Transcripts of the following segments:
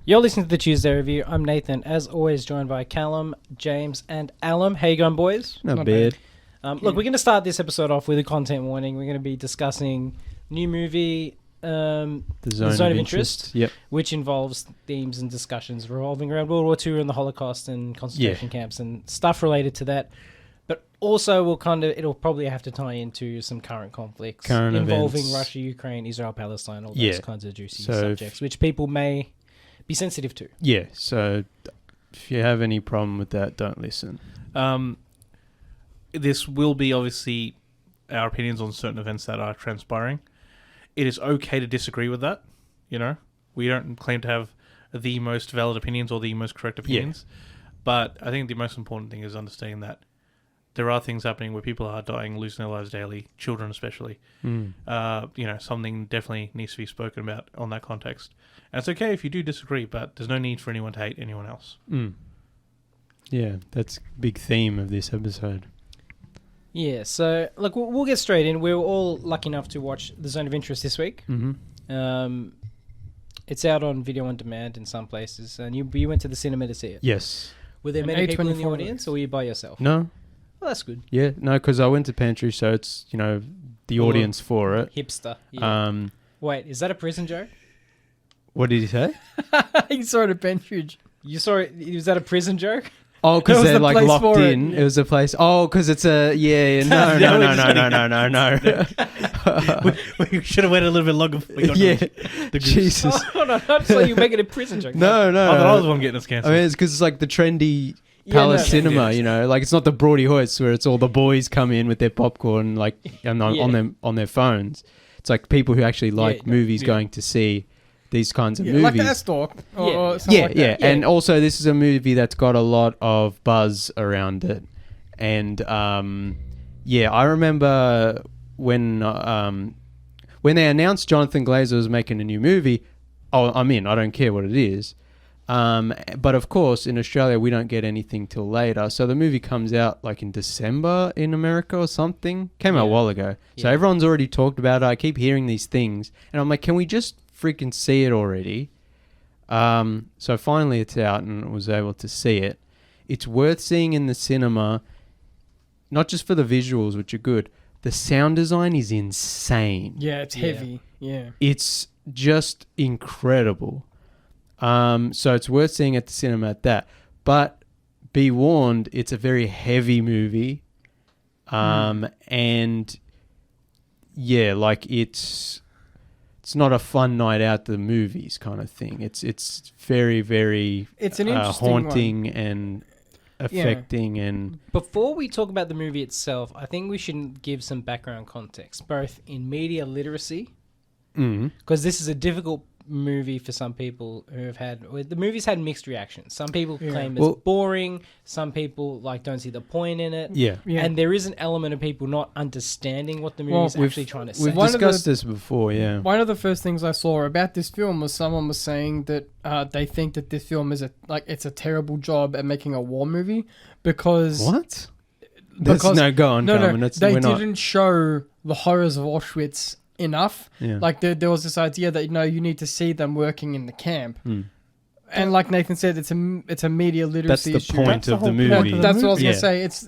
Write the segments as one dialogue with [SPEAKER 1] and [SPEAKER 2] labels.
[SPEAKER 1] You're listening to the Tuesday Review. I'm Nathan, as always joined by Callum, James, and Alum. How you going, boys?
[SPEAKER 2] Not bad.
[SPEAKER 1] Look, we're going to start this episode off with a content warning. We're going to be discussing new movie, The Zone of Interest, which involves themes and discussions revolving around World War II and the Holocaust and concentration camps and stuff related to that. But also, it'll probably have to tie into some current conflicts involving events. Russia, Ukraine, Israel, Palestine, all those kinds of juicy subjects, which people may be sensitive to. Yeah,
[SPEAKER 2] so if you have any problem with that, don't listen.
[SPEAKER 3] This will be obviously our opinions on certain events that are transpiring. It is okay to disagree with that. You know, we don't claim to have the most valid opinions or the most correct opinions. But I think the most important thing is understanding that there are things happening where people are dying, losing their lives daily, children especially. Something definitely needs to be spoken about on that context. And it's okay if you do disagree, but there's no need for anyone to hate anyone else.
[SPEAKER 2] Yeah, that's a big theme of this episode.
[SPEAKER 1] Yeah, so look, we'll get straight in. We were all lucky enough to watch The Zone of Interest this week. It's out on video on demand in some places, and you went to the cinema to see it.
[SPEAKER 2] Yes.
[SPEAKER 1] Were there many people in the audience, or were you by yourself?
[SPEAKER 2] No.
[SPEAKER 1] Well, that's good.
[SPEAKER 2] Yeah, no, because I went to Pantry, so it's, the audience for it.
[SPEAKER 1] Hipster. Yeah. Wait, is that a prison joke?
[SPEAKER 2] What did he say?
[SPEAKER 4] He saw it at Pantry.
[SPEAKER 1] You saw it? Was that a prison joke?
[SPEAKER 2] Oh, because they're like locked in. It was a place. Oh, because it's a No.
[SPEAKER 3] We should have waited a little bit longer.
[SPEAKER 2] The Jesus.
[SPEAKER 1] Oh, no, not so you make it a prison joke.
[SPEAKER 2] No.
[SPEAKER 3] I thought I was the one getting us cancelled.
[SPEAKER 2] I mean, it's because it's like the trendy Palace cinema, like it's not the Broady Hoyts where it's all the boys come in with their popcorn, like on their phones. It's like people who actually like movies going to see these kinds of movies.
[SPEAKER 4] Like the S-Talk. Or something like that.
[SPEAKER 2] And also this is a movie that's got a lot of buzz around it. And I remember when they announced Jonathan Glazer was making a new movie, I'm in, I don't care what it is. But of course, in Australia, we don't get anything till later. So the movie comes out like in December in America or something. Came out a while ago. So everyone's already talked about it. I keep hearing these things. And I'm like, can we just freaking see it already? So finally it's out and I was able to see it. It's worth seeing in the cinema, not just for the visuals, which are good. The sound design is insane.
[SPEAKER 4] Yeah, it's heavy. Yeah.
[SPEAKER 2] It's just incredible. So it's worth seeing at the cinema at that. But be warned, it's a very heavy movie. And it's not a fun night out to the movies kind of thing. It's very, very
[SPEAKER 4] it's an interesting
[SPEAKER 2] haunting
[SPEAKER 4] one.
[SPEAKER 2] And affecting. And
[SPEAKER 1] before we talk about the movie itself, I think we should give some background context, both in media literacy, because this is a difficult movie for some people who have had the movie's had mixed reactions. Some people claim it's boring, some people don't see the point in it, and there is an element of people not understanding what the movie is actually trying to say.
[SPEAKER 2] We've discussed this before.
[SPEAKER 4] One of the first things I saw about this film was someone was saying that they think that this film is it's a terrible job at making a war movie because
[SPEAKER 2] they
[SPEAKER 4] didn't show the horrors of Auschwitz enough. There was this idea that you need to see them working in the camp, and like Nathan said, it's a media literacy
[SPEAKER 2] that's the
[SPEAKER 4] issue.
[SPEAKER 2] Point of the movie.
[SPEAKER 4] That's what I was gonna say. It's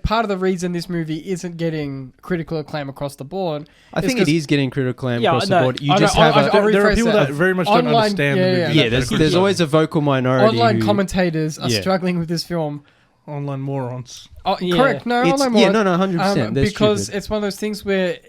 [SPEAKER 4] part of the reason this movie isn't getting critical acclaim across the board.
[SPEAKER 2] I think it is getting critical acclaim across the board.
[SPEAKER 3] There are people that very much don't understand the movie.
[SPEAKER 2] There's always a vocal minority.
[SPEAKER 4] Online commentators are struggling with this film.
[SPEAKER 3] Online morons.
[SPEAKER 4] Correct. No, online morons.
[SPEAKER 2] 100%.
[SPEAKER 4] Because
[SPEAKER 2] stupid.
[SPEAKER 4] It's one of those things where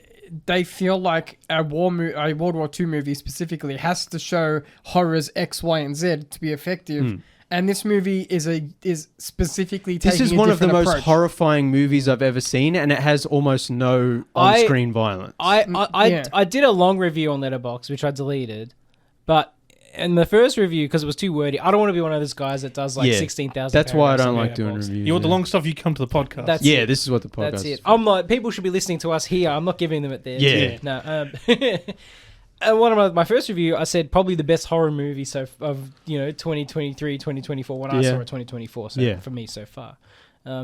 [SPEAKER 4] they feel like a World War II movie specifically has to show horrors X, Y, and Z to be effective. And this movie is specifically taking a different approach. This is one of the most
[SPEAKER 2] horrifying movies I've ever seen, and it has almost no on-screen violence.
[SPEAKER 1] I did a long review on Letterboxd, which I deleted, but in the first review, because it was too wordy, I don't want to be one of those guys that does 16,000.
[SPEAKER 2] That's why I don't like doing reviews.
[SPEAKER 3] You want the long stuff, you come to the podcast.
[SPEAKER 2] This is what the podcast is.
[SPEAKER 1] That's it. I'm like, people should be listening to us here. I'm not giving them it there.
[SPEAKER 2] Yeah.
[SPEAKER 1] No. And one of my first review, I said probably the best horror movie of 2023, 2024, when I saw it 2024. So for me so far,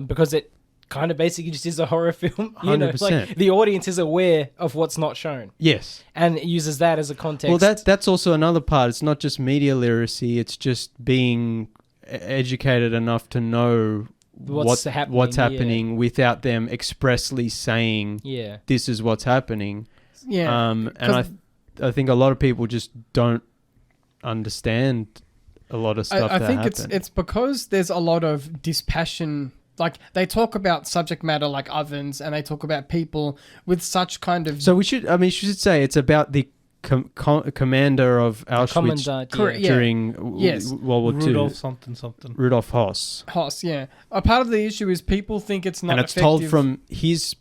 [SPEAKER 1] because it kind of basically just is a horror film.
[SPEAKER 2] 100%.
[SPEAKER 1] Like the audience is aware of what's not shown.
[SPEAKER 2] Yes.
[SPEAKER 1] And it uses that as a context.
[SPEAKER 2] Well, that's also another part. It's not just media literacy. It's just being educated enough to know what's happening without them expressly saying, this is what's happening.
[SPEAKER 4] Yeah.
[SPEAKER 2] And I think a lot of people just don't understand a lot of stuff.
[SPEAKER 4] I think it's because there's a lot of dispassion. Like they talk about subject matter like ovens, and they talk about people with such kind of.
[SPEAKER 2] So we should say it's about the commander of Auschwitz during World War II.
[SPEAKER 3] Rudolf something.
[SPEAKER 2] Rudolf Höss.
[SPEAKER 4] Höss, yeah. A part of the issue is people think it's not
[SPEAKER 2] and it's
[SPEAKER 4] effective.
[SPEAKER 2] told from his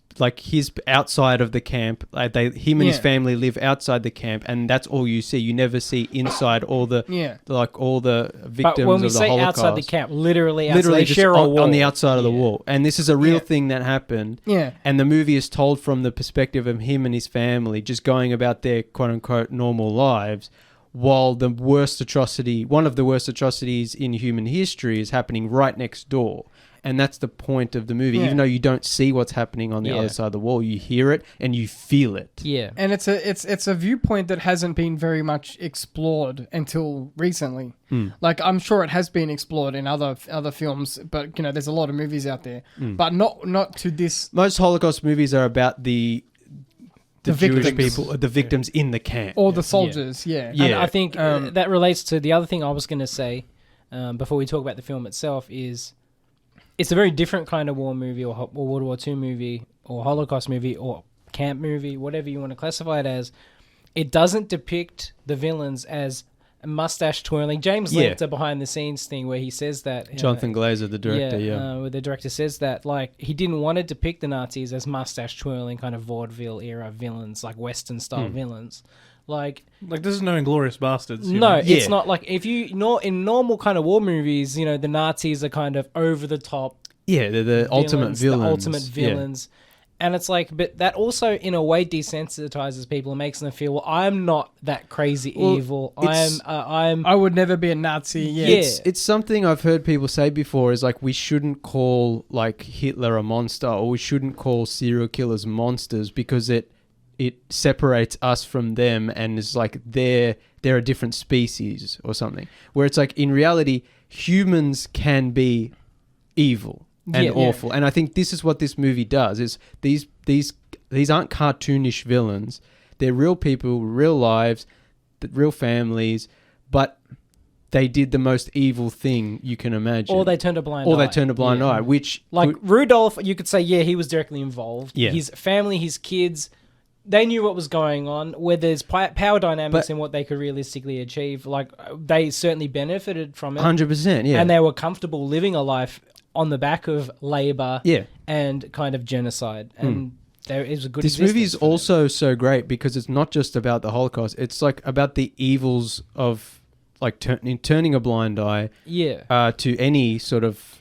[SPEAKER 2] outside of the camp. Like him and his family live outside the camp, and that's all you see. You never see inside all the all the victims
[SPEAKER 1] but when we
[SPEAKER 2] of the
[SPEAKER 1] say
[SPEAKER 2] Holocaust.
[SPEAKER 1] Outside the camp, literally just
[SPEAKER 2] share a wall on the outside of the
[SPEAKER 1] Yeah.
[SPEAKER 2] wall. And this is a real thing that happened.
[SPEAKER 4] Yeah.
[SPEAKER 2] And the movie is told from the perspective of him and his family just going about their quote unquote normal lives, while the worst atrocity, one of the worst atrocities in human history, is happening right next door. And that's the point of the movie. Even though you don't see what's happening on the other side of the wall, you hear it and you feel it.
[SPEAKER 1] Yeah.
[SPEAKER 4] And it's a viewpoint that hasn't been very much explored until recently. Like I'm sure it has been explored in other films, but there's a lot of movies out there, but not to this.
[SPEAKER 2] Most Holocaust movies are about the Jewish
[SPEAKER 4] victims.
[SPEAKER 2] people, the victims in the camp,
[SPEAKER 4] or the soldiers. Yeah.
[SPEAKER 1] And I think that relates to the other thing I was going to say before we talk about the film itself is. It's a very different kind of war movie or World War II movie or Holocaust movie or camp movie, whatever you want to classify it as. It doesn't depict the villains as mustache twirling. James linked a behind the scenes thing where he says that.
[SPEAKER 2] Jonathan Glazer, the director,
[SPEAKER 1] where the director says that he didn't want to depict the Nazis as mustache twirling kind of vaudeville era villains, like Western style villains. Like
[SPEAKER 3] this is no Inglourious Bastards.
[SPEAKER 1] It's not like if in normal kind of war movies, the Nazis are kind of over the top.
[SPEAKER 2] Yeah, they're the ultimate villains.
[SPEAKER 1] The ultimate villains. And it's like, but that also in a way desensitizes people and makes them feel, well, I'm not that crazy evil.
[SPEAKER 4] I would never be a Nazi.
[SPEAKER 2] It's something I've heard people say before is like, we shouldn't call like Hitler a monster, or we shouldn't call serial killers monsters, because it separates us from them and is like they're a different species or something. Where it's like, in reality, humans can be evil and awful. And I think this is what this movie does, is these aren't cartoonish villains. They're real people, real lives, real families, but they did the most evil thing you can imagine.
[SPEAKER 1] Or they turned a blind eye.
[SPEAKER 2] Which...
[SPEAKER 1] Like Rudolph, you could say, he was directly involved.
[SPEAKER 2] Yeah.
[SPEAKER 1] His family, his kids... They knew what was going on, where there's power dynamics in what they could realistically achieve. Like, they certainly benefited from it.
[SPEAKER 2] 100%, yeah.
[SPEAKER 1] And they were comfortable living a life on the back of labor and kind of genocide. And it was a good
[SPEAKER 2] This movie is also so great because it's not just about the Holocaust. It's like about the evils of like turning a blind eye to any sort of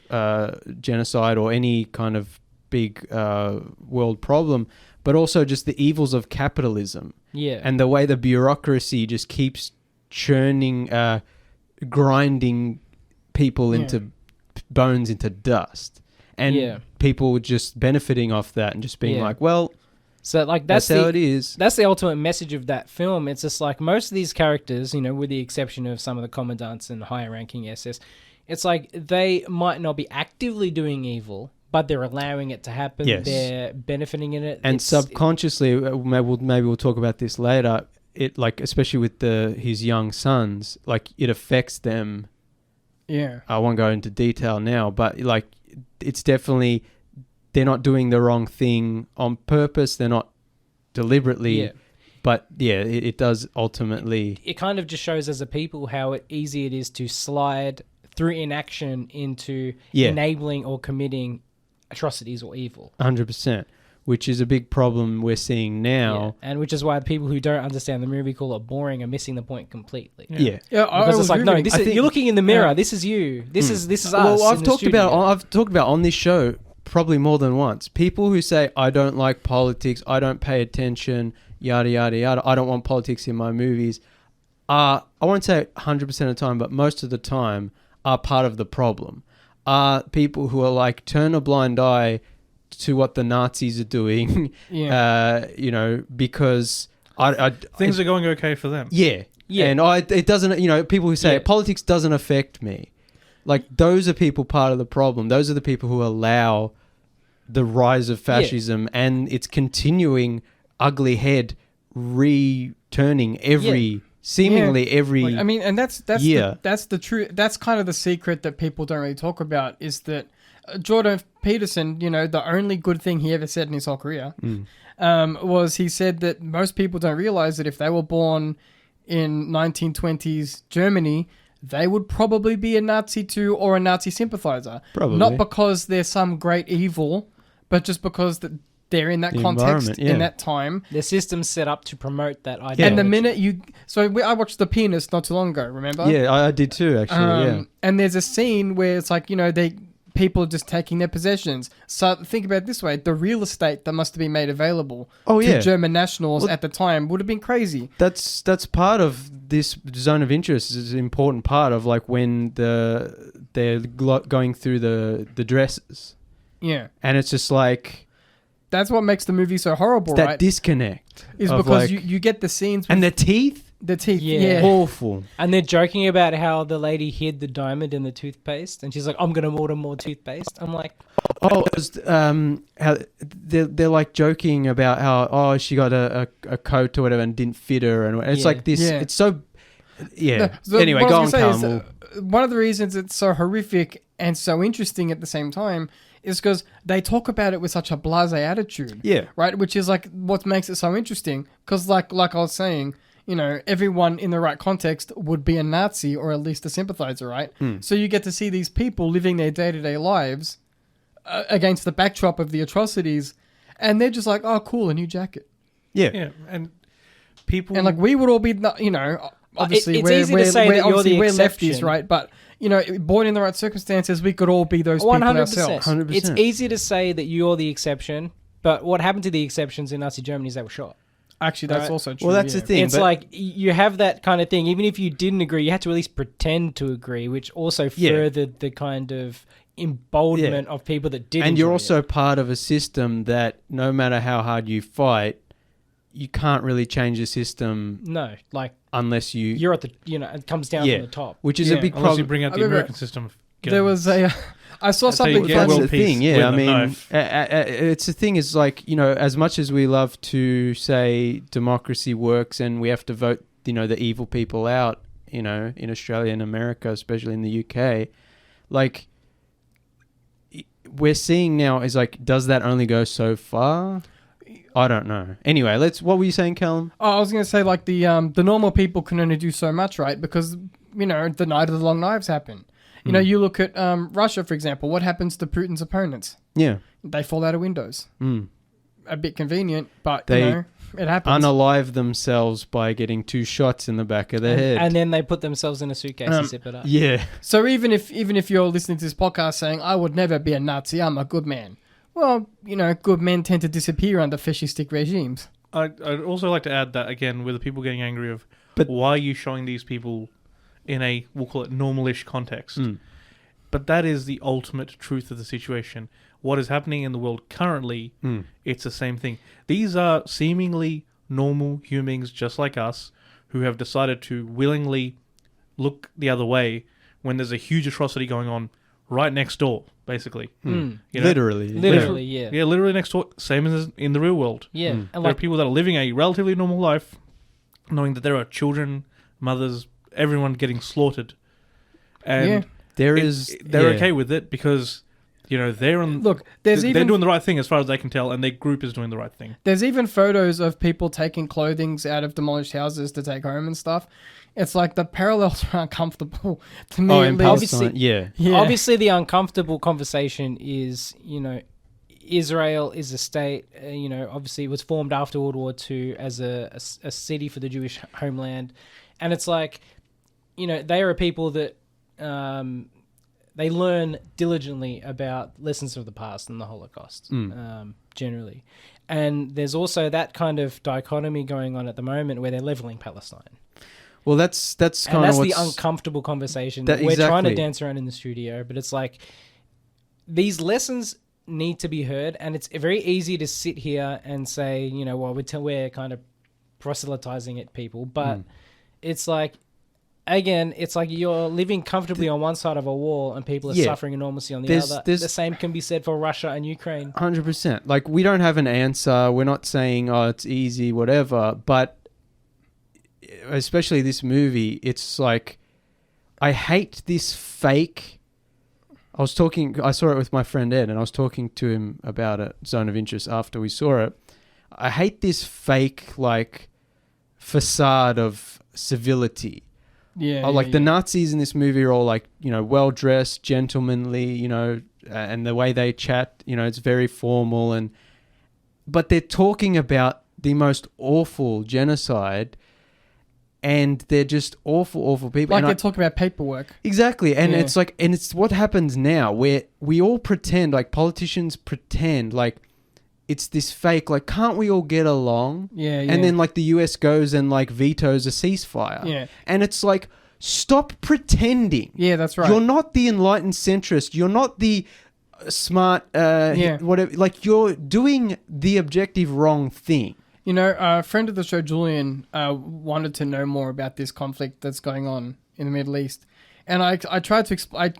[SPEAKER 2] genocide or any kind of big world problem, but also just the evils of capitalism.
[SPEAKER 1] Yeah.
[SPEAKER 2] And the way the bureaucracy just keeps churning, grinding people into bones into dust. And people just benefiting off that and just being like, well,
[SPEAKER 1] so like that's
[SPEAKER 2] how it is.
[SPEAKER 1] That's the ultimate message of that film. It's just like most of these characters, with the exception of some of the commandants and higher ranking SS, it's like they might not be actively doing evil, but they're allowing it to happen.
[SPEAKER 2] Yes.
[SPEAKER 1] They're benefiting in it.
[SPEAKER 2] And subconsciously, maybe we'll talk about this later. It like, especially with his young sons, like it affects them.
[SPEAKER 4] Yeah.
[SPEAKER 2] I won't go into detail now, but like it's definitely, they're not doing the wrong thing on purpose. They're not deliberately. Yeah. But it does ultimately.
[SPEAKER 1] It kind of just shows as a people how easy it is to slide through inaction into enabling or committing atrocities or evil.
[SPEAKER 2] 100%, which is a big problem we're seeing now.
[SPEAKER 1] And which is why people who don't understand the movie call it boring are missing the point completely.
[SPEAKER 2] Yeah.
[SPEAKER 1] Because it's like, no, you're looking in the mirror. This is you. This is us.
[SPEAKER 2] Well, I've talked about on this show probably more than once. People who say, I don't like politics, I don't pay attention, yada, yada, yada. I don't want politics in my movies. I won't say 100% of the time, but most of the time are part of the problem. People who are like, turn a blind eye to what the Nazis are doing.
[SPEAKER 4] Yeah.
[SPEAKER 2] Because
[SPEAKER 3] things are going okay for them.
[SPEAKER 2] Yeah.
[SPEAKER 1] Yeah.
[SPEAKER 2] And it doesn't, people who say politics doesn't affect me. Like, those are people part of the problem. Those are the people who allow the rise of fascism and its continuing ugly head returning seemingly every
[SPEAKER 4] Like, I mean, and that's
[SPEAKER 2] year.
[SPEAKER 4] that's the truth. That's kind of the secret that people don't really talk about, is that Jordan Peterson, the only good thing he ever said in his whole career was he said that most people don't realize that if they were born in 1920s Germany, they would probably be a Nazi too, or a Nazi sympathizer.
[SPEAKER 2] Probably.
[SPEAKER 4] Not because they're some great evil, but just because they're in that context, in that time.
[SPEAKER 1] The system's set up to promote that idea.
[SPEAKER 4] And the minute I watched The Pianist not too long ago, remember?
[SPEAKER 2] Yeah, I did too, actually,
[SPEAKER 4] And there's a scene where it's like, people are just taking their possessions. So think about it this way. The real estate that must have been made available to German nationals at the time would have been crazy.
[SPEAKER 2] That's part of this zone of interest. Is an important part of, like, when they're going through the dresses.
[SPEAKER 4] Yeah.
[SPEAKER 2] And it's just like...
[SPEAKER 4] That's what makes the movie so horrible,
[SPEAKER 2] that
[SPEAKER 4] right?
[SPEAKER 2] disconnect.
[SPEAKER 4] Is because you get the scenes...
[SPEAKER 2] And the teeth?
[SPEAKER 4] The teeth,
[SPEAKER 1] yeah.
[SPEAKER 2] Awful.
[SPEAKER 1] And they're joking about how the lady hid the diamond in the toothpaste, and she's like, "I'm gonna order more toothpaste." I'm like,
[SPEAKER 2] "Oh, it was, how they're like joking about how she got a coat or whatever and didn't fit her, and it's like this. Yeah. It's so No,
[SPEAKER 4] so
[SPEAKER 2] anyway, go on, Callum.
[SPEAKER 4] One of the reasons it's so horrific and so interesting at the same time is because they talk about it with such a blasé attitude.
[SPEAKER 2] Yeah.
[SPEAKER 4] Right, which is like what makes it so interesting. Because like I was saying, everyone in the right context would be a Nazi or at least a sympathizer, right? So you get to see these people living their day-to-day lives against the backdrop of the atrocities, and they're just like, oh, cool, a new jacket.
[SPEAKER 2] Yeah.
[SPEAKER 3] Yeah, and people...
[SPEAKER 4] And like we would all be, obviously
[SPEAKER 1] it's easy to say that you're the
[SPEAKER 4] we're
[SPEAKER 1] exception.
[SPEAKER 4] lefties, right? But, born in the right circumstances, we could all be those people
[SPEAKER 1] 100%.
[SPEAKER 4] ourselves.
[SPEAKER 2] 100%.
[SPEAKER 1] It's easy to say that you're the exception, but what happened to the exceptions in Nazi Germany is they were shot.
[SPEAKER 4] Actually, that's also true.
[SPEAKER 2] Well, that's the thing.
[SPEAKER 1] It's like you have that kind of thing. Even if you didn't agree, you had to at least pretend to agree, which also furthered the kind of emboldenment of people that didn't.
[SPEAKER 2] And you're also part of a system that no matter how hard you fight, you can't really change the system.
[SPEAKER 1] No, like
[SPEAKER 2] unless
[SPEAKER 1] you're at the, it comes down from the top,
[SPEAKER 2] which is a big problem.
[SPEAKER 3] Unless you bring out the American system.
[SPEAKER 4] There was I saw something.
[SPEAKER 2] That's the thing, yeah. I mean, it's the thing is like, as much as we love to say democracy works and we have to vote, the evil people out, in Australia and America, especially in the UK, like we're seeing now is like, does that only go so far? I don't know. Anyway, what were you saying, Callum?
[SPEAKER 4] Oh, I was going to say like the normal people can only do so much, right? Because, the Night of the Long Knives happened. You look at Russia, for example. What happens to Putin's opponents?
[SPEAKER 2] Yeah.
[SPEAKER 4] They fall out of windows. A bit convenient, but,
[SPEAKER 2] it
[SPEAKER 4] happens.
[SPEAKER 2] Unalive themselves by getting 2 shots in the back of their head.
[SPEAKER 1] And then they put themselves in a suitcase and zip it up.
[SPEAKER 2] Yeah.
[SPEAKER 4] So even if you're listening to this podcast saying, I would never be a Nazi, I'm a good man. Well, good men tend to disappear under fascistic regimes.
[SPEAKER 3] I'd also like to add that, again, with the people getting angry of, why are you showing these people in a, we'll call it, normal-ish context? But that is the ultimate truth of the situation. What is happening in the world currently, it's the same thing. These are seemingly normal humans just like us who have decided to willingly look the other way when there's a huge atrocity going on right next door, basically.
[SPEAKER 2] Literally,
[SPEAKER 1] yeah.
[SPEAKER 3] Yeah, literally next door, same as in the real world.
[SPEAKER 1] Yeah. And
[SPEAKER 3] there are people that are living a relatively normal life, knowing that there are children, mothers, everyone getting slaughtered. And they're okay with it because, they're on...
[SPEAKER 4] Look,
[SPEAKER 3] they're doing the right thing as far as they can tell, and their group is doing the right thing.
[SPEAKER 4] There's even photos of people taking clothings out of demolished houses to take home and stuff. It's like the parallels are uncomfortable to me.
[SPEAKER 2] In Palestine, yeah.
[SPEAKER 1] Obviously, the uncomfortable conversation is, Israel is a state. Obviously, it was formed after World War II as a city for the Jewish homeland, and it's like, they are a people that they learn diligently about lessons of the past and the Holocaust, generally, and there's also that kind of dichotomy going on at the moment where they're leveling Palestine.
[SPEAKER 2] Well, that's kind of
[SPEAKER 1] the uncomfortable conversation that we're trying to dance around in the studio. But it's like these lessons need to be heard, and it's very easy to sit here and say, you know, well, we're kind of proselytizing at people, but it's like, again, it's like you're living comfortably on one side of a wall and people are suffering enormously on the other. The same can be said for Russia and Ukraine.
[SPEAKER 2] 100%. Like, we don't have an answer. We're not saying, oh, it's easy, whatever. But especially this movie, it's like, I hate this fake. I saw it with my friend Ed, and I was talking to him about it, Zone of Interest, after we saw it. I hate this fake, like, facade of civility. The Nazis in this movie are all like, you know, well dressed, gentlemanly, you know, and the way they chat, you know, it's very formal, but they're talking about the most awful genocide, and they're just awful people.
[SPEAKER 4] Like, they're talking about paperwork.
[SPEAKER 2] Exactly, and it's like, and it's what happens now, where we all pretend, like politicians pretend, like it's this fake, like, can't we all get along?
[SPEAKER 4] Yeah.
[SPEAKER 2] And then, like, the US goes and, like, vetoes a ceasefire.
[SPEAKER 4] Yeah.
[SPEAKER 2] And it's like, stop pretending.
[SPEAKER 4] Yeah, that's right.
[SPEAKER 2] You're not the enlightened centrist. You're not the smart, whatever. Like, you're doing the objective wrong thing.
[SPEAKER 4] You know, a friend of the show, Julian, wanted to know more about this conflict that's going on in the Middle East. And I tried to explain,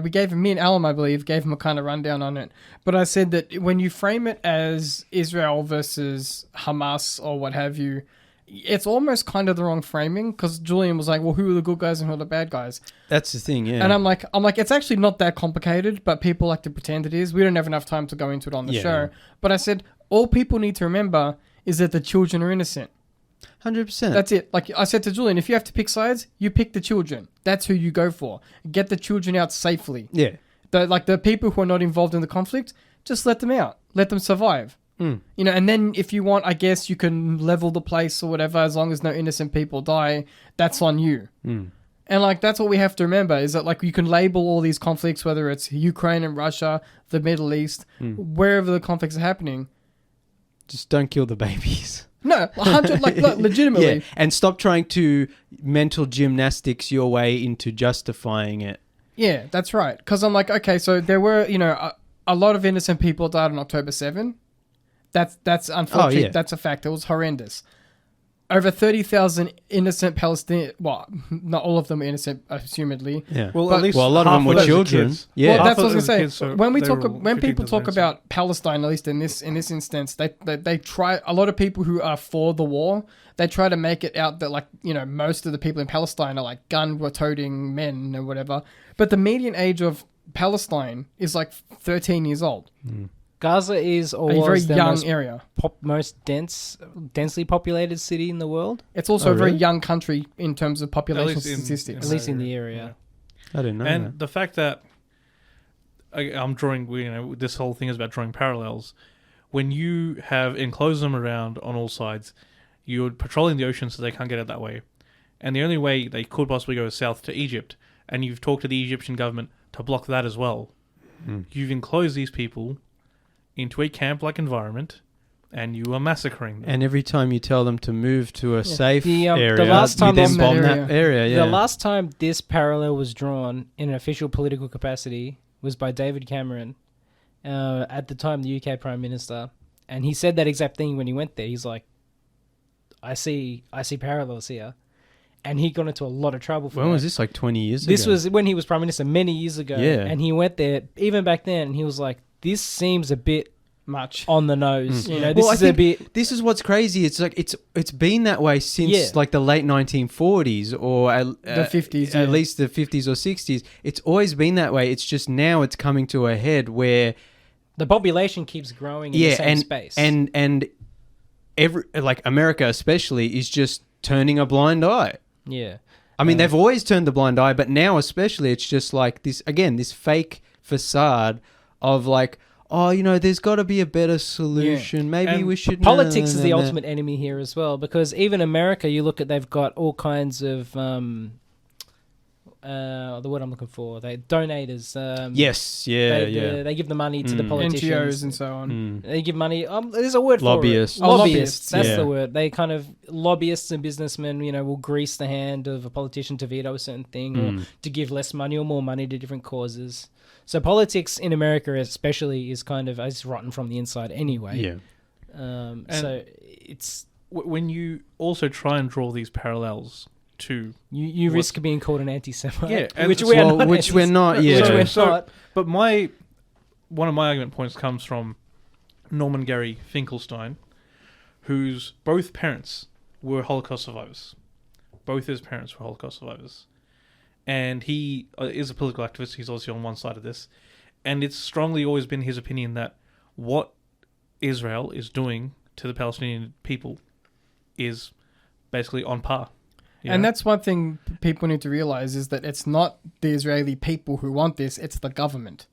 [SPEAKER 4] we gave him, me and Alan, I believe, gave him a kind of rundown on it. But I said that when you frame it as Israel versus Hamas or what have you, it's almost kind of the wrong framing, because Julian was like, well, who are the good guys and who are the bad guys?
[SPEAKER 2] That's the thing, yeah.
[SPEAKER 4] And I'm like, it's actually not that complicated, but people like to pretend it is. We don't have enough time to go into it on the show. But I said, all people need to remember is that the children are innocent.
[SPEAKER 2] 100%.
[SPEAKER 4] That's it. Like I said to Julian, if you have to pick sides, you pick the children. That's who you go for. Get the children out safely.
[SPEAKER 2] Yeah.
[SPEAKER 4] The people who are not involved in the conflict, just let them out. Let them survive. You know, and then if you want, I guess you can level the place or whatever, as long as no innocent people die, that's on you. And like, that's what we have to remember, is that like you can label all these conflicts, whether it's Ukraine and Russia, the Middle East, wherever the conflicts are happening.
[SPEAKER 2] Just don't kill the babies.
[SPEAKER 4] No, 100, like, legitimately.
[SPEAKER 2] Yeah, and stop trying to mental gymnastics your way into justifying it.
[SPEAKER 4] Yeah, that's right. Because I'm like, okay, so there were, you know, a lot of innocent people died on October 7. That's unfortunate.
[SPEAKER 2] Oh, yeah.
[SPEAKER 4] That's a fact. It was horrendous. Over 30,000 innocent Palestinians. Well, not all of them were innocent, assumedly.
[SPEAKER 2] Yeah.
[SPEAKER 3] Well, at least
[SPEAKER 2] a lot of them were children.
[SPEAKER 3] Kids.
[SPEAKER 2] Yeah,
[SPEAKER 4] well, that's what I was going to
[SPEAKER 3] say.
[SPEAKER 4] So when people talk about Palestine, at least in this instance, they try. A lot of people who are for the war, they try to make it out that, like, you know, most of the people in Palestine are like gun-toting men or whatever. But the median age of Palestine is like 13 years old.
[SPEAKER 1] Gaza is
[SPEAKER 4] A very
[SPEAKER 1] the
[SPEAKER 4] young area.
[SPEAKER 1] most densely populated city in the world.
[SPEAKER 4] It's also a very young country in terms of population statistics.
[SPEAKER 1] At least in the area.
[SPEAKER 2] I didn't know
[SPEAKER 3] and
[SPEAKER 2] that.
[SPEAKER 3] The fact that I'm drawing, you know, this whole thing is about drawing parallels. When you have enclosed them around on all sides, you're patrolling the ocean so they can't get out that way. And the only way they could possibly go is south to Egypt. And you've talked to the Egyptian government to block that as well. You've enclosed these people into a camp-like environment, and you are massacring them.
[SPEAKER 2] And every time you tell them to move to a safe area,
[SPEAKER 1] the last time
[SPEAKER 2] you then bomb that area. Yeah.
[SPEAKER 1] The last time this parallel was drawn in an official political capacity was by David Cameron, at the time the UK Prime Minister, and he said that exact thing when he went there. He's like, I see parallels here. And he got into a lot of trouble for
[SPEAKER 2] When
[SPEAKER 1] that.
[SPEAKER 2] was this, like 20 years ago?
[SPEAKER 1] This was when he was Prime Minister many years ago.
[SPEAKER 2] Yeah.
[SPEAKER 1] And he went there, even back then, and he was like, this seems a bit much on the nose. You know, this is a bit...
[SPEAKER 2] This is what's crazy. It's like, it's been that way since like the late 1940s or
[SPEAKER 4] the 50s.
[SPEAKER 2] At least the 50s or 60s. It's always been that way. It's just now it's coming to a head where...
[SPEAKER 1] The population keeps growing in the same space.
[SPEAKER 2] And every, like, America especially is just turning a blind eye.
[SPEAKER 1] Yeah.
[SPEAKER 2] I mean, they've always turned the blind eye, but now especially it's just like this, again, this fake facade of like, oh, you know, there's got to be a better solution. Yeah. Maybe we should...
[SPEAKER 1] Politics is the ultimate enemy here as well, because even America, you look at, they've got all kinds of the word I'm looking for. They donators.
[SPEAKER 2] Yes, yeah,
[SPEAKER 1] They give the money to the politicians
[SPEAKER 4] NGOs and so on.
[SPEAKER 1] They give money. There's a word
[SPEAKER 2] Lobbyists.
[SPEAKER 1] for it. Lobbyists. That's
[SPEAKER 2] yeah.
[SPEAKER 1] the word. They kind of lobbyists and businessmen, will grease the hand of a politician to veto a certain thing or to give less money or more money to different causes. So politics in America, especially, is kind of it's rotten from the inside anyway.
[SPEAKER 2] Yeah.
[SPEAKER 1] So it's
[SPEAKER 3] when you also try and draw these parallels to
[SPEAKER 1] you risk being called an anti-Semite,
[SPEAKER 3] yeah,
[SPEAKER 2] which we're not. Yeah.
[SPEAKER 3] But one of my argument points comes from Norman Gary Finkelstein, whose both parents were Holocaust survivors. Both his parents were Holocaust survivors. And he is a political activist. He's obviously on one side of this. And it's strongly always been his opinion that what Israel is doing to the Palestinian people is basically on par.
[SPEAKER 4] And that's one thing people need to realize is that it's not the Israeli people who want this, it's the government.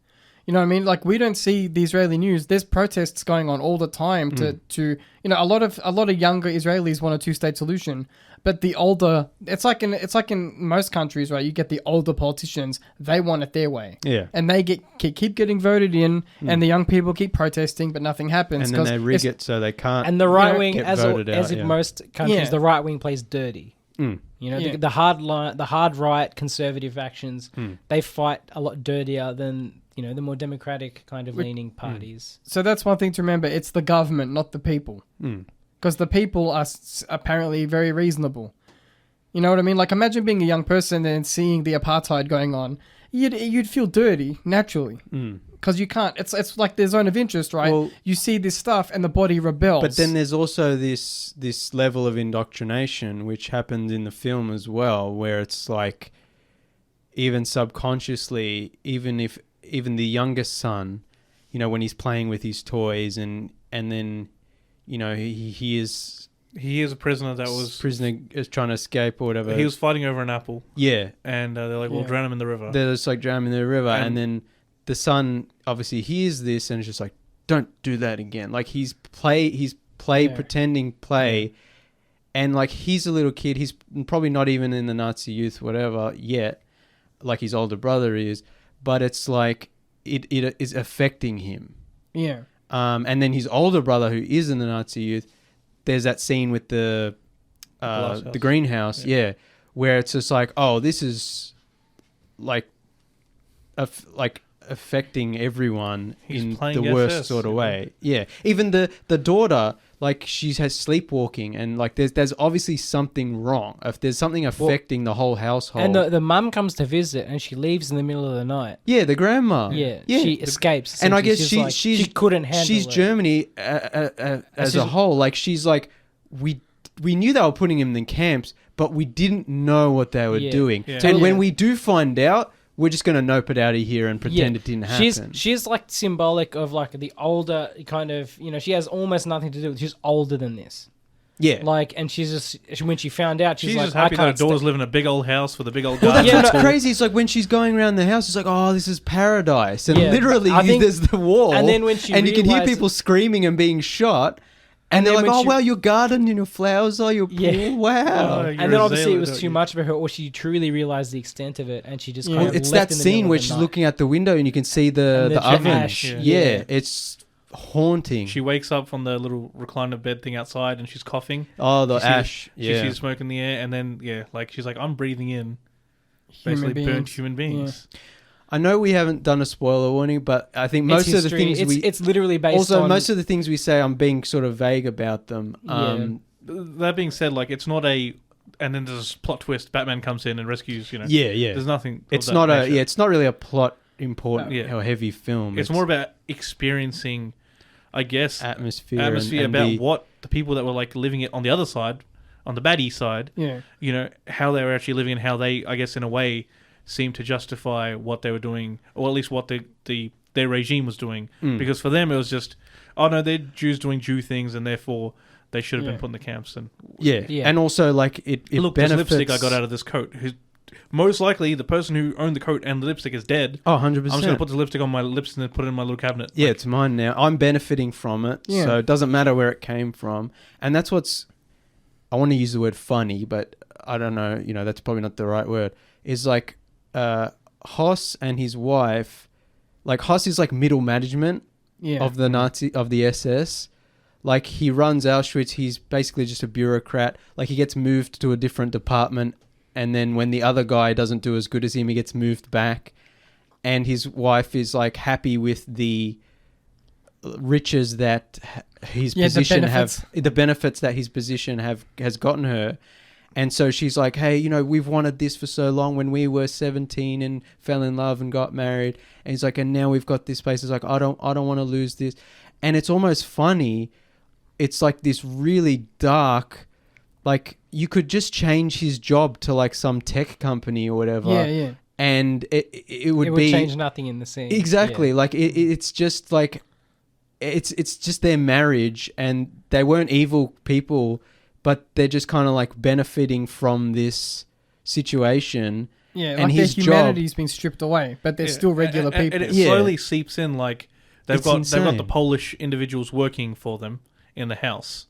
[SPEAKER 4] You know what I mean? Like, we don't see the Israeli news. There's protests going on all the time to a lot of younger Israelis want a two-state solution. But the older, it's like in most countries, right? You get the older politicians, they want it their way.
[SPEAKER 2] Yeah.
[SPEAKER 4] And they keep getting voted in, and the young people keep protesting, but nothing happens.
[SPEAKER 2] And then they rig it so they can't.
[SPEAKER 1] And the right wing,
[SPEAKER 2] get
[SPEAKER 1] as
[SPEAKER 2] voted out,
[SPEAKER 1] in most countries, the right wing plays dirty. The hard right conservative factions, they fight a lot dirtier than the more democratic kind of leaning parties.
[SPEAKER 4] So that's one thing to remember. It's the government, not the people. Because the people are apparently very reasonable. You know what I mean? Like, imagine being a young person and seeing the apartheid going on. You'd feel dirty, naturally. Because you can't. It's like their zone of interest, right? Well, you see this stuff and the body rebels.
[SPEAKER 2] But then there's also this level of indoctrination, which happens in the film as well, where it's like, even subconsciously, even the youngest son, when he's playing with his toys and then, he is
[SPEAKER 3] a prisoner
[SPEAKER 2] is trying to escape or whatever.
[SPEAKER 3] He was fighting over an apple.
[SPEAKER 2] Yeah.
[SPEAKER 3] And they're like, we'll drown him in the river.
[SPEAKER 2] They're just like, drown him in the river. And then the son obviously hears this and is just like, don't do that again. Like, he's pretending play. And like, he's a little kid. He's probably not even in the Nazi youth, whatever, yet. Like his older brother is. But it's like, it is affecting him.
[SPEAKER 4] Yeah.
[SPEAKER 2] And then his older brother, who is in the Nazi youth, there's that scene with the greenhouse, where it's just like, oh, this is like affecting everyone in the worst sort of way. Yeah, even the daughter, like, she has sleepwalking, and like there's obviously something wrong. If there's something affecting the whole household,
[SPEAKER 1] and the mum comes to visit, and she leaves in the middle of the night.
[SPEAKER 2] Yeah, the grandma.
[SPEAKER 1] Yeah. She escapes,
[SPEAKER 2] and I guess
[SPEAKER 1] she couldn't handle.
[SPEAKER 2] She's
[SPEAKER 1] it.
[SPEAKER 2] Germany as a whole. Like, she's like, we knew they were putting him in camps, but we didn't know what they were doing. Yeah. And when we do find out, we're just going to nope it out of here and pretend it didn't happen.
[SPEAKER 1] She's like symbolic of like the older kind of, she has almost nothing to do with. She's older than this.
[SPEAKER 2] Yeah.
[SPEAKER 1] Like, and she's just, when she found out, she's like,
[SPEAKER 3] just happy that her daughter's living in a big old house with a big old garden.
[SPEAKER 2] Well, that's what's crazy. It's like when she's going around the house, it's like, oh, this is paradise. And literally, there's the wall.
[SPEAKER 1] And then when she
[SPEAKER 2] you can hear people screaming and being shot. And they're like, oh, wow, your garden and your flowers, your pool, wow.
[SPEAKER 1] And then obviously it was too much for her, or she truly realised the extent of it, and she just kind of
[SPEAKER 2] it's that scene where she's looking out the window and you can see the oven.
[SPEAKER 1] Ash.
[SPEAKER 2] Yeah, it's haunting.
[SPEAKER 3] She wakes up from the little recliner bed thing outside and she's coughing.
[SPEAKER 2] Oh, the ash.
[SPEAKER 3] She sees smoke in the air, and then, she's like, I'm breathing in basically burnt human beings.
[SPEAKER 2] Yeah. I know we haven't done a spoiler warning, but I think most of the things
[SPEAKER 1] it's literally based
[SPEAKER 2] also
[SPEAKER 1] on...
[SPEAKER 2] most of the things we say, I'm being sort of vague about them.
[SPEAKER 3] That being said, like, it's not a... And then there's a plot twist. Batman comes in and rescues,
[SPEAKER 2] Yeah.
[SPEAKER 3] There's nothing...
[SPEAKER 2] It's not it's not really a plot important or heavy film.
[SPEAKER 3] It's more about experiencing, I guess...
[SPEAKER 2] Atmosphere
[SPEAKER 3] and about what the people that were, like, living it on the other side, on the baddie side, how they were actually living and how they, I guess, in a way... seem to justify what they were doing, or at least what their regime was doing. Because for them it was just, oh no, they're Jews doing Jew things, and therefore they should have been put in the camps. And
[SPEAKER 2] and also like it
[SPEAKER 3] look,
[SPEAKER 2] benefits...
[SPEAKER 3] this lipstick I got out of this coat. Most likely the person who owned the coat and the lipstick is dead.
[SPEAKER 2] Oh, 100%.
[SPEAKER 3] I'm just going to put the lipstick on my lips and then put it in my little cabinet.
[SPEAKER 2] Yeah, it's mine now. I'm benefiting from it, so it doesn't matter where it came from. And that's what's... I want to use the word funny, but I don't know, that's probably not the right word. Is like... Hoss and his wife, like Hoss is like middle management of the SS. Like he runs Auschwitz. He's basically just a bureaucrat. Like he gets moved to a different department, and then when the other guy doesn't do as good as him, he gets moved back. And his wife is like happy with the riches that his position the benefits that his position has gotten her. And so she's like, hey, you know, we've wanted this for so long when we were 17 and fell in love and got married. And he's like, and now we've got this place. It's like, I don't want to lose this. And it's almost funny. It's like this really dark, like you could just change his job to like some tech company or whatever.
[SPEAKER 1] Yeah.
[SPEAKER 2] And it would
[SPEAKER 1] change nothing in the scene.
[SPEAKER 2] Exactly. Yeah. Like it's just like, it's just their marriage, and they weren't evil people, but they're just kind of like benefiting from this situation.
[SPEAKER 4] Yeah,
[SPEAKER 2] and
[SPEAKER 4] like their humanity's been stripped away, but they're still regular people.
[SPEAKER 3] And it slowly seeps in. Like they've got the Polish individuals working for them in the house,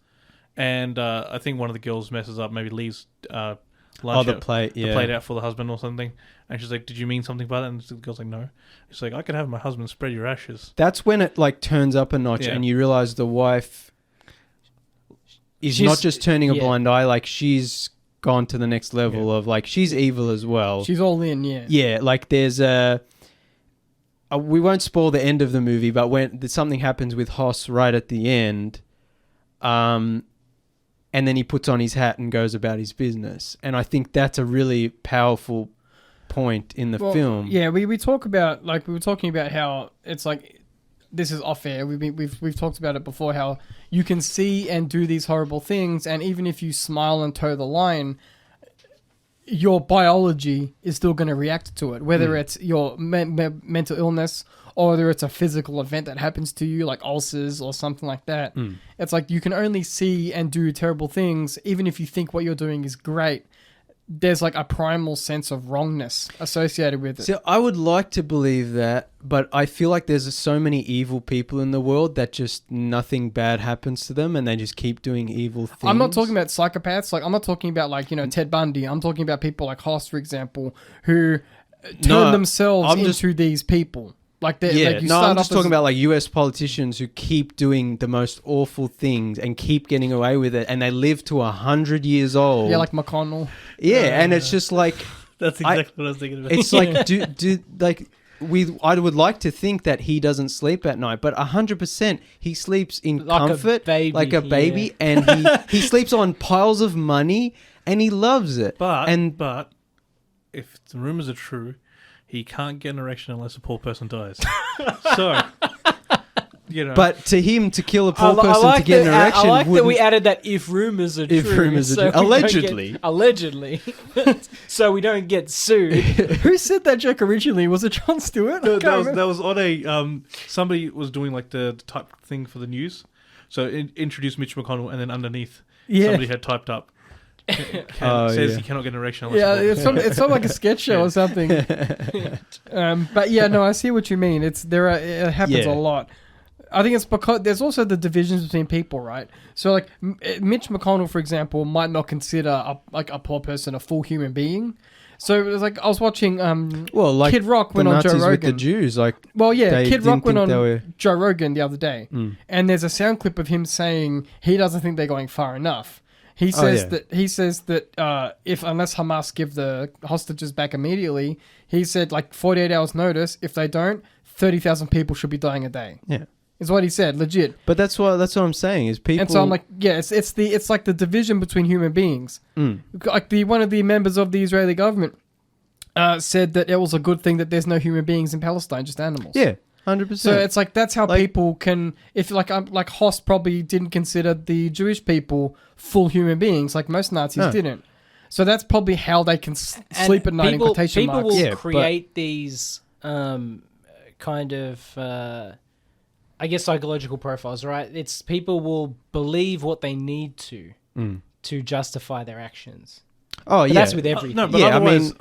[SPEAKER 3] and I think one of the girls messes up, maybe leaves
[SPEAKER 2] the plate
[SPEAKER 3] out for the husband or something. And she's like, did you mean something by that? And the girl's like, no. She's like, I could have my husband spread your ashes.
[SPEAKER 2] That's when it like turns up a notch, and you realize the wife is not just turning a blind eye. Like she's gone to the next level of like, she's evil as well.
[SPEAKER 4] She's all in,
[SPEAKER 2] Yeah, like there's we won't spoil the end of the movie, but when something happens with Hoss right at the end, and then he puts on his hat and goes about his business. And I think that's a really powerful point in the film.
[SPEAKER 4] Yeah, we talk about, like we were talking about how it's like, this is off air. We've talked about it before, how you can see and do these horrible things, and even if you smile and toe the line, your biology is still going to react to it, whether it's your mental illness or whether it's a physical event that happens to you, like ulcers or something like that. It's like you can only see and do terrible things, even if you think what you're doing is great. There's like a primal sense of wrongness associated with it.
[SPEAKER 2] So I would like to believe that, but I feel like there's so many evil people in the world that just nothing bad happens to them and they just keep doing evil things.
[SPEAKER 4] I'm not talking about psychopaths. Like I'm not talking about like, you know, Ted Bundy. I'm talking about people like Hoss, for example, who turn themselves into these people. Like
[SPEAKER 2] I'm just talking about like US politicians who keep doing the most awful things and keep getting away with it, and they live to 100 years old.
[SPEAKER 4] Yeah, like McConnell.
[SPEAKER 2] Yeah, and it's just like
[SPEAKER 3] that's exactly what I was thinking about.
[SPEAKER 2] It's like I would like to think that he doesn't sleep at night, but 100% he sleeps in
[SPEAKER 1] like
[SPEAKER 2] comfort, like a baby,
[SPEAKER 1] yeah.
[SPEAKER 2] and he sleeps on piles of money, and he loves it.
[SPEAKER 3] But if the rumors are true, he can't get an erection unless a poor person dies. So, you know.
[SPEAKER 2] But to him, to kill a poor person to get an erection,
[SPEAKER 1] I like that we added that if rumors are true.
[SPEAKER 2] If rumors are true. Allegedly.
[SPEAKER 1] Allegedly. So we don't get sued.
[SPEAKER 4] Who said that joke originally? Was it Jon Stewart?
[SPEAKER 3] No, that was on a... somebody was doing like the type thing for the news. So introduce Mitch McConnell, and then underneath somebody had typed up. He cannot get an erection unless
[SPEAKER 4] it's not like a sketch show or something. But yeah, no, I see what you mean. It happens a lot. I think it's because there's also the divisions between people, right? So like Mitch McConnell, for example, might not consider a poor person a full human being. So it was like I was watching Kid Rock went on Joe Rogan.
[SPEAKER 2] With the Jews,
[SPEAKER 4] Kid Rock went on Joe Rogan the other day, and there's a sound clip of him saying he doesn't think they're going far enough. He says that unless Hamas give the hostages back immediately, he said like 48 hours notice. If they don't, 30,000 people should be dying a day.
[SPEAKER 2] Yeah,
[SPEAKER 4] is what he said, legit.
[SPEAKER 2] But that's what I'm saying is people.
[SPEAKER 4] And so I'm like, yeah, it's like the division between human beings. Like one of the members of the Israeli government said that it was a good thing that there's no human beings in Palestine, just animals.
[SPEAKER 2] Yeah. 100%.
[SPEAKER 4] So it's like that's how people can. If like Hoss probably didn't consider the Jewish people full human beings, like most Nazis didn't. So that's probably how they can sleep at night in quotation marks.
[SPEAKER 1] People will create these kind of I guess psychological profiles, right? It's people will believe what they need to justify their actions.
[SPEAKER 2] Oh,
[SPEAKER 1] But
[SPEAKER 2] yeah.
[SPEAKER 1] that's with everything.
[SPEAKER 3] No, but otherwise,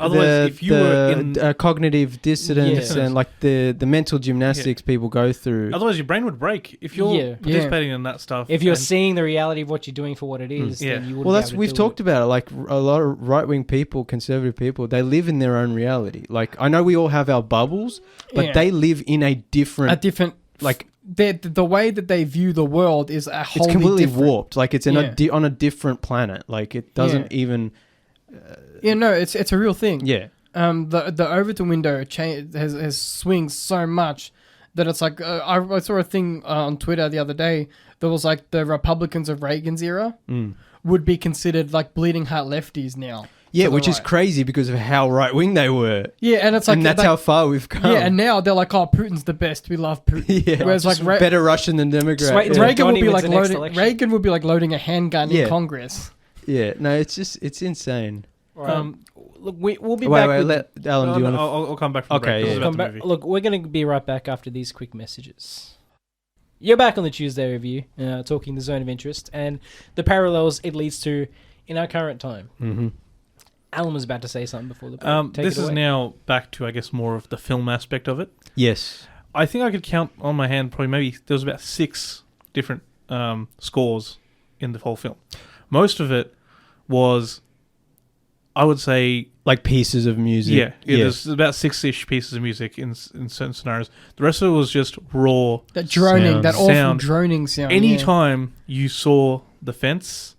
[SPEAKER 3] if you were in...
[SPEAKER 2] cognitive dissonance and like the mental gymnastics people go through.
[SPEAKER 3] Otherwise, your brain would break if you're participating in that stuff.
[SPEAKER 1] If you're seeing the reality of what you're doing for what it is, then you wouldn't be able to
[SPEAKER 2] we've talked about it. Like a lot of right-wing people, conservative people, they live in their own reality. Like I know we all have our bubbles, but they live in a different like...
[SPEAKER 4] The way that they wiew the world is a wholly
[SPEAKER 2] it's completely
[SPEAKER 4] different.
[SPEAKER 2] warped. Like it's on a different planet. Like it doesn't even...
[SPEAKER 4] it's a real thing.
[SPEAKER 2] Yeah.
[SPEAKER 4] The Overton window has swings so much that it's like I saw a thing on Twitter the other day that was like the Republicans of Reagan's era would be considered like bleeding heart lefties now.
[SPEAKER 2] Yeah, which is crazy because of how right wing they were.
[SPEAKER 4] Yeah, and it's like,
[SPEAKER 2] and that's how far we've come.
[SPEAKER 4] Yeah, and now they're like, "Oh, Putin's the best. We love Putin."
[SPEAKER 2] Yeah,
[SPEAKER 4] whereas like
[SPEAKER 2] better Russian than Democrat.
[SPEAKER 4] Reagan would be like loading a handgun in Congress.
[SPEAKER 2] Yeah, no, it's insane.
[SPEAKER 1] Look, we'll be back.
[SPEAKER 2] Let Alan. Do you want?
[SPEAKER 3] I'll come back from
[SPEAKER 2] break.
[SPEAKER 3] Okay,
[SPEAKER 1] look, we're going to be right back after these quick messages. You're back on the Tuesday review, talking the zone of interest and the parallels it leads to in our current time.
[SPEAKER 2] Mm-hmm.
[SPEAKER 1] Alan was about to say something before the break.
[SPEAKER 3] This is now back to, I guess, more of the film aspect of it.
[SPEAKER 2] Yes.
[SPEAKER 3] I think I could count on my hand probably maybe there was about 6 different scores in the whole film. Most of it was, I would say...
[SPEAKER 2] like pieces of music.
[SPEAKER 3] Yeah. There's about 6-ish pieces of music in certain scenarios. The rest of it was just raw...
[SPEAKER 4] That droning, that awful droning sound.
[SPEAKER 3] Anytime you saw the fence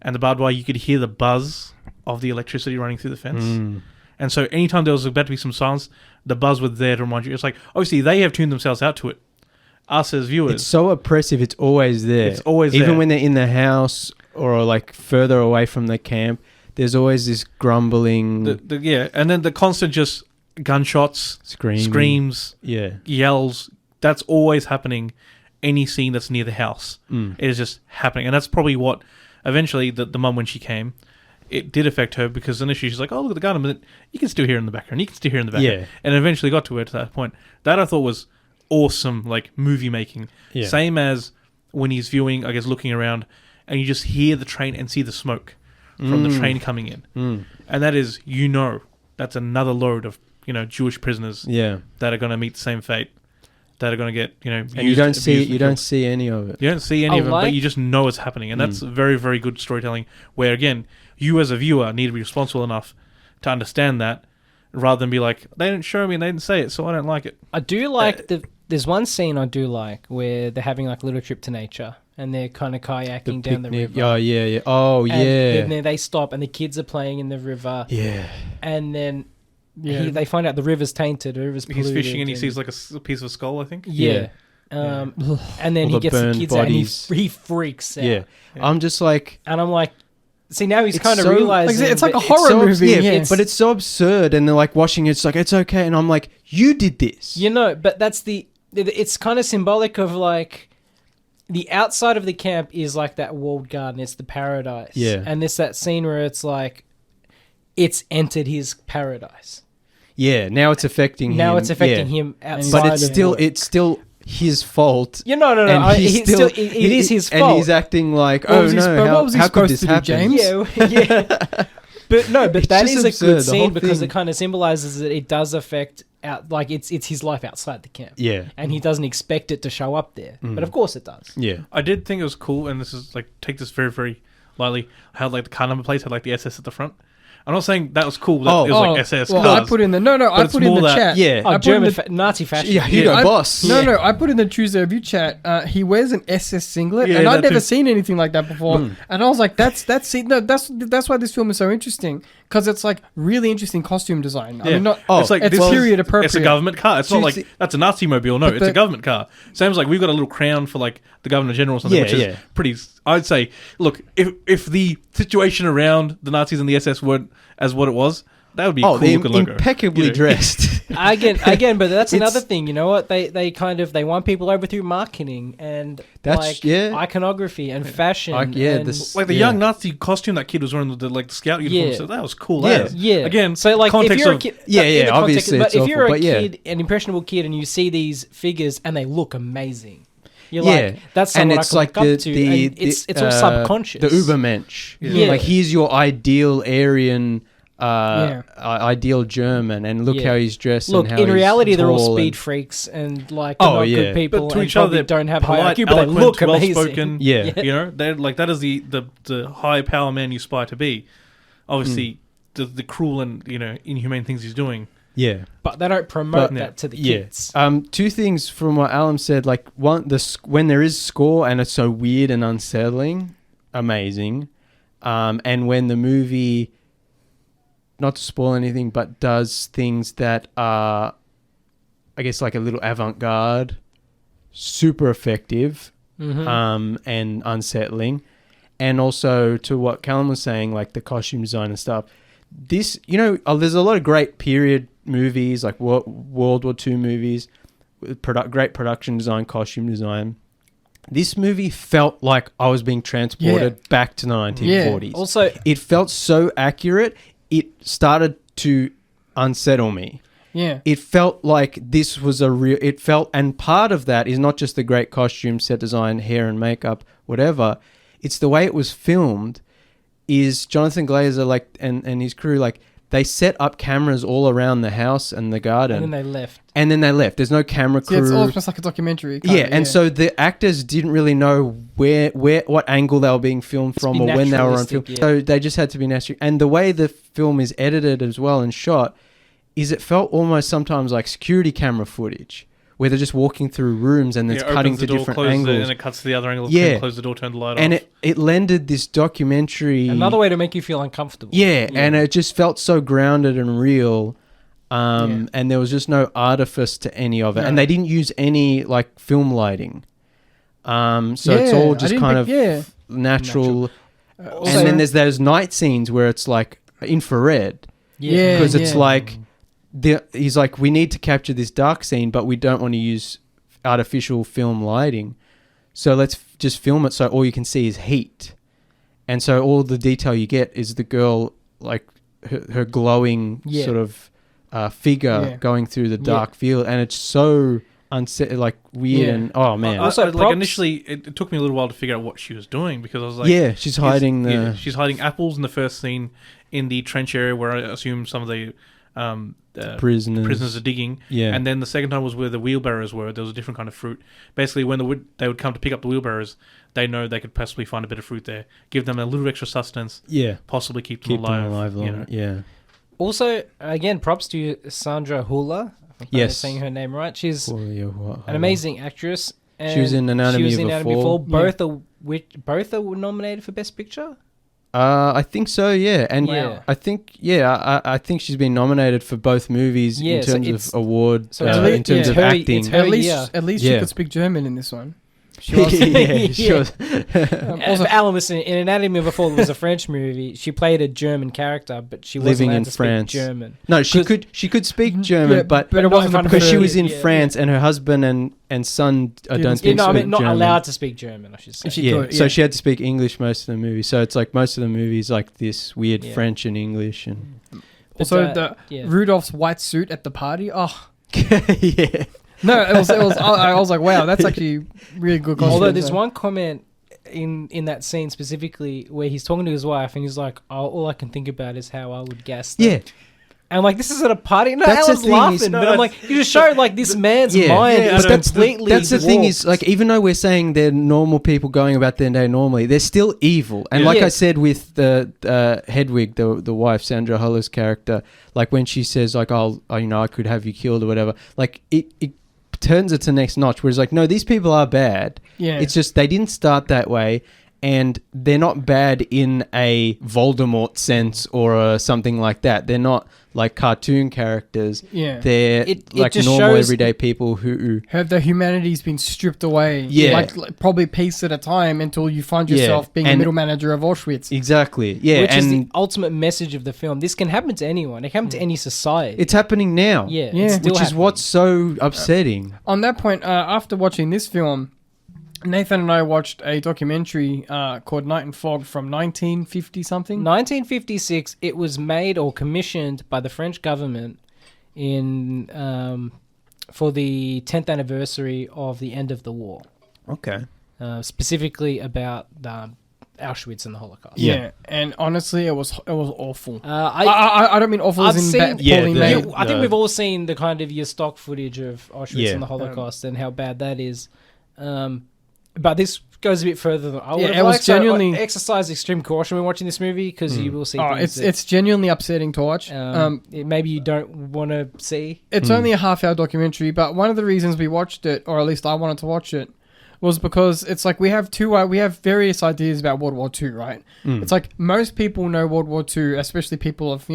[SPEAKER 3] and the barbed wire, you could hear the buzz of the electricity running through the fence. And so anytime there was about to be some silence, the buzz was there to remind you. It's like, obviously, they have tuned themselves out to it. Us as viewers.
[SPEAKER 2] It's so oppressive. It's always there.
[SPEAKER 3] It's always there.
[SPEAKER 2] Even when they're in the house or like further away from the camp, there's always this grumbling.
[SPEAKER 3] And then the constant just gunshots, screams, yells. That's always happening. Any scene that's near the house, it is just happening. And that's probably what eventually the mum, when she came, it did affect her, because initially she's like, "Oh, look at the gun," but you can still hear in the background. You can still hear in the background.
[SPEAKER 2] Yeah.
[SPEAKER 3] And eventually got to her to that point. That I thought was awesome, like movie making.
[SPEAKER 2] Yeah.
[SPEAKER 3] Same as when he's viewing, I guess, looking around, and you just hear the train and see the smoke from the train coming in. And that is, that's another load of, Jewish prisoners that are going to meet the same fate, that are going to get,
[SPEAKER 2] and you don't see any of it.
[SPEAKER 3] You don't see any of it, but you just know it's happening. And that's very, very good storytelling, where, again, you as a viewer need to be responsible enough to understand that, rather than be like, they didn't show me and they didn't say it, so I don't like it.
[SPEAKER 1] I do like there's one scene I do like where they're having like a little trip to nature and they're kind of kayaking down the river.
[SPEAKER 2] Oh, yeah. Oh, yeah.
[SPEAKER 1] And then they stop and the kids are playing in the river.
[SPEAKER 2] Yeah.
[SPEAKER 1] And then they find out the river's tainted, the river's polluted.
[SPEAKER 3] He's fishing and he sees like a piece of a skull, I think.
[SPEAKER 1] Yeah. And then he gets the kids bodies out and he freaks out.
[SPEAKER 2] Yeah. I'm just like...
[SPEAKER 1] And I'm like... See, now he's kind of realizing...
[SPEAKER 4] It's like a horror movie.
[SPEAKER 2] But it's so absurd, and they're like washing it. It's like, it's okay. And I'm like, you did this.
[SPEAKER 1] But that's it's kind of symbolic of like... The outside of the camp is like that walled garden. It's the paradise.
[SPEAKER 2] Yeah.
[SPEAKER 1] And there's that scene where it's like... It's entered his paradise.
[SPEAKER 2] Yeah, now it's affecting him.
[SPEAKER 1] Now it's affecting him outside.
[SPEAKER 2] But it's still his fault.
[SPEAKER 1] No. It is his fault.
[SPEAKER 2] And he's acting like, how could this happen?
[SPEAKER 1] Yeah. But that is a good scene because it kind of symbolizes that it does affect it's his life outside the camp.
[SPEAKER 2] Yeah.
[SPEAKER 1] And he doesn't expect it to show up there. But of course it does.
[SPEAKER 2] Yeah.
[SPEAKER 3] I did think it was cool, and this is like, take this very, very lightly, how like the car number plates had like the SS at the front. I'm not saying that was cool. It was like SS cars.
[SPEAKER 4] I put in the I put in the chat.
[SPEAKER 2] Yeah,
[SPEAKER 1] German Nazi fashion.
[SPEAKER 2] Yeah, Hugo Boss.
[SPEAKER 4] No, I put in the Tuesday review chat. He wears an SS singlet, and I'd never seen anything like that before. And I was like, that's why this film is so interesting, because it's like really interesting costume design. I mean,
[SPEAKER 3] it's like
[SPEAKER 4] it's period appropriate.
[SPEAKER 3] It's a government car. It's not like that's a Nazi mobile. No, it's a government car. Same as like we've got a little crown for like the Governor General or something, which is pretty. I'd say, look, if the situation around the Nazis and the SS weren't as what it was, that would be a cool looking logo.
[SPEAKER 2] Impeccably dressed.
[SPEAKER 1] Again, but that's another thing. You know what? They want people over through marketing and iconography and fashion.
[SPEAKER 3] The young Nazi costume that kid was wearing, the scout uniform. So that was cool. Again,
[SPEAKER 1] so like if you're a kid,
[SPEAKER 2] obviously,
[SPEAKER 1] but if you're a kid, an impressionable kid, and you see these figures and they look amazing. You're like, that's
[SPEAKER 2] and
[SPEAKER 1] someone
[SPEAKER 2] it's
[SPEAKER 1] I
[SPEAKER 2] like
[SPEAKER 1] can look up to. And it's all subconscious.
[SPEAKER 2] The Übermensch.
[SPEAKER 1] Yeah.
[SPEAKER 2] Like, he's your ideal Aryan, ideal German, and look how he's dressed.
[SPEAKER 1] Look,
[SPEAKER 2] and how
[SPEAKER 1] in reality, they're all speed
[SPEAKER 2] and
[SPEAKER 1] freaks and like they're not good people,
[SPEAKER 3] but to
[SPEAKER 1] and
[SPEAKER 3] each other,
[SPEAKER 1] probably don't have high
[SPEAKER 3] polite,
[SPEAKER 1] IQ, but they
[SPEAKER 3] eloquent,
[SPEAKER 1] look amazing.
[SPEAKER 3] well-spoken.
[SPEAKER 2] Yeah.
[SPEAKER 3] You know, they're like, that is the high power man you aspire to be. Obviously, the cruel and, you know, inhumane things he's doing.
[SPEAKER 2] Yeah,
[SPEAKER 1] but they don't promote that to the kids.
[SPEAKER 2] Two things from what Alan said. Like, one, when there is score and it's so weird and unsettling, amazing. And when the movie, not to spoil anything, but does things that are, I guess, like a little avant-garde, super effective, and unsettling. And also, to what Callum was saying, like the costume design and stuff, this, you know, there's a lot of great period movies, like World War II movies, with great production design, costume design. This movie felt like I was being transported back to the 1940s.
[SPEAKER 1] Yeah. Also,
[SPEAKER 2] it felt so accurate, it started to unsettle me.
[SPEAKER 4] Yeah.
[SPEAKER 2] It felt like this was and part of that is not just the great costume, set design, hair and makeup, whatever. It's the way it was filmed. Is Jonathan Glazer, like, and his crew, like, they set up cameras all around the house and the garden.
[SPEAKER 1] And then they left.
[SPEAKER 2] There's no camera crew.
[SPEAKER 4] Yeah, it's almost like a documentary.
[SPEAKER 2] And so the actors didn't really know what angle they were being filmed from, or when they were on film. Yeah. So they just had to be natural. And the way the film is edited as well and shot is it felt almost sometimes like security camera footage, where they're just walking through rooms and it's cutting to different angles.
[SPEAKER 3] And it cuts to the other angle.
[SPEAKER 2] Yeah.
[SPEAKER 3] Close the door, turn the light off.
[SPEAKER 2] And it lended this documentary...
[SPEAKER 1] Another way to make you feel uncomfortable.
[SPEAKER 2] Yeah, and it just felt so grounded and real. And there was just no artifice to any of it. No. And they didn't use any, like, film lighting. So it's all just kind of natural. And then there's those night scenes where it's, like, infrared.
[SPEAKER 1] Yeah.
[SPEAKER 2] Because it's like... he's like, we need to capture this dark scene, but we don't want to use artificial film lighting. So let's just film it so all you can see is heat. And so all the detail you get is the girl, like, her glowing sort of figure going through the dark field. And it's so weird and, oh, man.
[SPEAKER 3] Also, like, initially, it took me a little while to figure out what she was doing, because I was like...
[SPEAKER 2] she's hiding
[SPEAKER 3] she's hiding apples in the first scene in the trench area where I assume some of the... prisoners are digging, and then the second time was where the wheelbarrows were. There was a different kind of fruit. Basically, when they would come to pick up the wheelbarrows, they know they could possibly find a bit of fruit there, give them a little extra sustenance, possibly keep them alive.
[SPEAKER 2] Yeah.
[SPEAKER 1] Also, again, props to Sandra Hüller. If I'm saying her name right. She's an amazing actress. And
[SPEAKER 2] she was in Anatomy of a Fall.
[SPEAKER 1] Both are nominated for Best Picture.
[SPEAKER 2] I think so, and I think she's been nominated for both movies in terms of award, in terms of acting.
[SPEAKER 4] At least she could speak German in this one.
[SPEAKER 2] She was.
[SPEAKER 1] Also, Alan was in Anatomy of a Fall. It was a French movie. She played a German character, but she wasn't
[SPEAKER 2] living
[SPEAKER 1] allowed
[SPEAKER 2] in
[SPEAKER 1] to
[SPEAKER 2] France.
[SPEAKER 1] Speak German.
[SPEAKER 2] No, she could speak German, but
[SPEAKER 4] it wasn't
[SPEAKER 2] because she was in France, and her husband and son don't speak German.
[SPEAKER 1] Not allowed to speak German, I should say.
[SPEAKER 4] She could,
[SPEAKER 2] so she had to speak English most of the movie. So it's like most of the movies like this weird French and English and.
[SPEAKER 4] Also, Rudolph's white suit at the party. Oh,
[SPEAKER 2] yeah.
[SPEAKER 4] No, it was. I was like, wow, that's actually really good.
[SPEAKER 1] Although there's one comment in that scene specifically where he's talking to his wife and he's like, all I can think about is how I would gas them.
[SPEAKER 2] Yeah.
[SPEAKER 1] And I'm like, this is at a party? No,
[SPEAKER 2] that's
[SPEAKER 1] Alan's laughing. But I'm like, you just showed like this man's mind is completely
[SPEAKER 2] That's the thing is, like, even though we're saying they're normal people going about their day normally, they're still evil. And like I said with the Hedwig, the wife, Sandra Hüller's character, like when she says like, I could have you killed or whatever, like it turns it to the next notch, whereas like, no, these people are bad.
[SPEAKER 4] Yeah.
[SPEAKER 2] It's just they didn't start that way, and they're not bad in a Voldemort sense or something like that. They're not like cartoon characters.
[SPEAKER 4] Yeah.
[SPEAKER 2] They're like normal everyday people who
[SPEAKER 4] have their humanity's been stripped away.
[SPEAKER 2] Yeah.
[SPEAKER 4] Like probably piece at a time until you find yourself being a middle manager of Auschwitz.
[SPEAKER 2] Exactly. Yeah.
[SPEAKER 1] Which is the ultimate message of the film. This can happen to anyone. It can happen to any society.
[SPEAKER 2] It's happening now.
[SPEAKER 1] Yeah.
[SPEAKER 2] Which is what's so upsetting.
[SPEAKER 4] On that point, after watching this film, Nathan and I watched a documentary called Night and Fog from 1950-something.
[SPEAKER 1] 1956. It was made or commissioned by the French government in for the 10th anniversary of the end of the war.
[SPEAKER 2] Okay.
[SPEAKER 1] Specifically about Auschwitz and the Holocaust.
[SPEAKER 4] Yeah, and honestly, it was awful. I don't mean awful
[SPEAKER 1] I've
[SPEAKER 4] as in
[SPEAKER 1] seen-
[SPEAKER 4] poorly made.
[SPEAKER 1] I think we've all seen the kind of your stock footage of Auschwitz and the Holocaust and how bad that is. But this goes a bit further than I would have
[SPEAKER 4] it was
[SPEAKER 1] liked. So
[SPEAKER 4] genuinely-
[SPEAKER 1] exercise extreme caution when watching this movie because you will see things
[SPEAKER 4] it's genuinely upsetting to watch.
[SPEAKER 1] maybe you don't want to see.
[SPEAKER 4] It's only a half-hour documentary, but one of the reasons we watched it, or at least I wanted to watch it, was because it's like we have various ideas about World War II, right? It's like most people know World War II, especially people of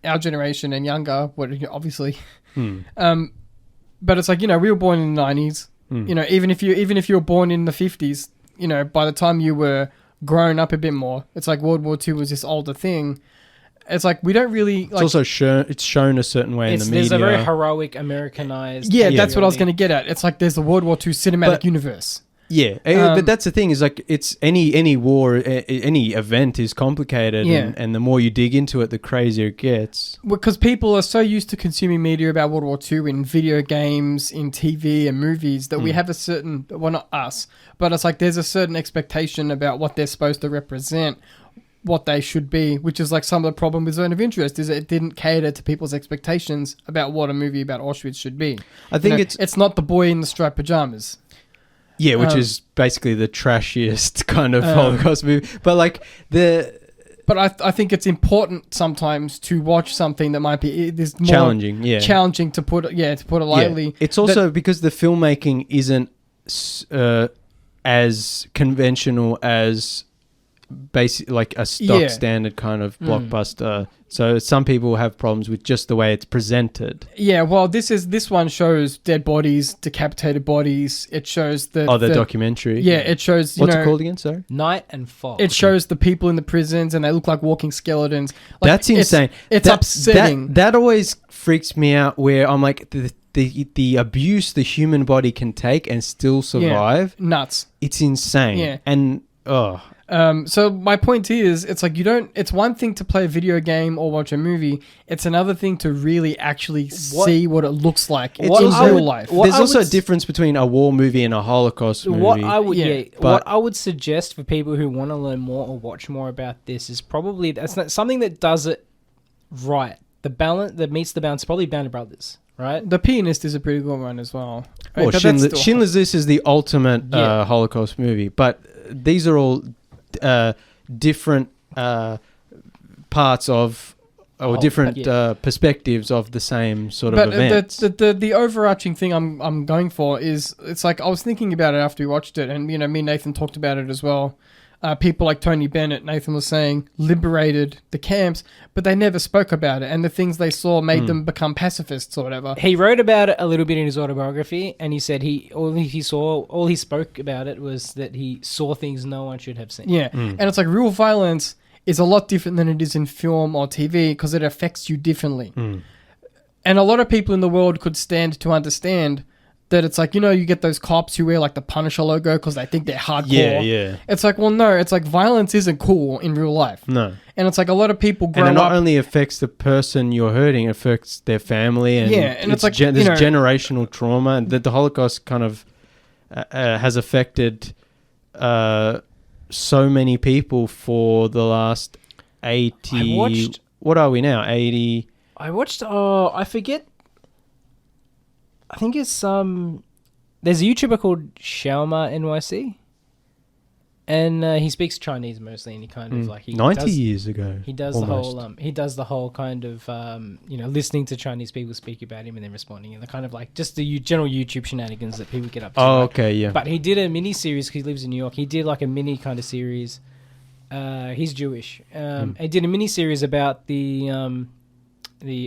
[SPEAKER 4] our generation and younger, obviously. But it's like we were born in the 90s. Even if you were born in the 50s, by the time you were grown up a bit more, it's like World War II was this older thing. It's like we don't really.
[SPEAKER 2] It's also shown a certain way in the media.
[SPEAKER 1] There's a very heroic Americanized.
[SPEAKER 4] Yeah, that's what I was going to get at. It's like there's the World War II cinematic universe.
[SPEAKER 2] Yeah, but that's the thing is like it's any war, any event is complicated, and the more you dig into it, the crazier it gets.
[SPEAKER 4] Because people are so used to consuming media about World War II in video games, in TV and movies that we have a certain, well, not us, but it's like there's a certain expectation about what they're supposed to represent, what they should be, which is like some of the problem with Zone of Interest is it didn't cater to people's expectations about what a movie about Auschwitz should be.
[SPEAKER 2] I think
[SPEAKER 4] it's not the boy in the striped pajamas.
[SPEAKER 2] Yeah, which is basically the trashiest kind of Holocaust movie. But like
[SPEAKER 4] But I think it's important sometimes to watch something that might be there's more
[SPEAKER 2] challenging
[SPEAKER 4] to put it lightly.
[SPEAKER 2] Yeah. It's also because the filmmaking isn't as conventional as basic like a stock standard kind of blockbuster. So some people have problems with just the way it's presented.
[SPEAKER 4] Yeah, well, this one shows dead bodies, decapitated bodies. It shows the
[SPEAKER 2] documentary.
[SPEAKER 4] Yeah, it shows.
[SPEAKER 2] What's it called again? Sorry,
[SPEAKER 1] Night and Fog.
[SPEAKER 4] It shows the people in the prisons, and they look like walking skeletons. Like,
[SPEAKER 2] that's insane.
[SPEAKER 4] It's upsetting.
[SPEAKER 2] That always freaks me out. Where I'm like the abuse the human body can take and still survive.
[SPEAKER 4] Yeah, nuts.
[SPEAKER 2] It's insane.
[SPEAKER 4] Yeah,
[SPEAKER 2] and
[SPEAKER 4] so my point is, it's like it's one thing to play a video game or watch a movie. It's another thing to really actually see what it looks like in real life.
[SPEAKER 2] There's also a difference between a war movie and a Holocaust movie.
[SPEAKER 1] What I would suggest for people who want to learn more or watch more about this is probably that's not something that does it right. The balance that meets the balance is probably Band of Brothers. Right,
[SPEAKER 4] The Pianist is a pretty good one as well.
[SPEAKER 2] Well, Schindler's List is the ultimate Holocaust movie, but these are all different parts of or different perspectives of the same sort of event.
[SPEAKER 4] But the overarching thing I'm going for is it's like I was thinking about it after we watched it, and me and Nathan talked about it as well. People like Tony Bennett, Nathan was saying, liberated the camps, but they never spoke about it, and the things they saw made them become pacifists or whatever.
[SPEAKER 1] He wrote about it a little bit in his autobiography, and he said all he spoke about it was that he saw things no one should have seen.
[SPEAKER 4] Yeah, and it's like real violence is a lot different than it is in film or TV because it affects you differently. And a lot of people in the world could stand to understand that it's like, you get those cops who wear like the Punisher logo because they think they're hardcore.
[SPEAKER 2] Yeah.
[SPEAKER 4] It's like, well, no, it's like violence isn't cool in real life.
[SPEAKER 2] No.
[SPEAKER 4] And it's like a lot of people grow up.
[SPEAKER 2] And it not only affects the person you're hurting, it affects their family. And
[SPEAKER 4] it's like,
[SPEAKER 2] there's generational trauma. And the Holocaust kind of has affected so many people for the last 80... what are we now? 80...
[SPEAKER 1] I watched... I forget... I think it's there's a YouTuber called Xiaoma NYC, and he speaks Chinese mostly, and he kind of like
[SPEAKER 2] 90 years ago.
[SPEAKER 1] He does the whole kind of listening to Chinese people speak about him and then responding, and the kind of like just the general YouTube shenanigans that people get up to.
[SPEAKER 2] Oh, okay, yeah.
[SPEAKER 1] But he did a mini series because he lives in New York. He did like a mini kind of series. He's Jewish. He did a mini series about the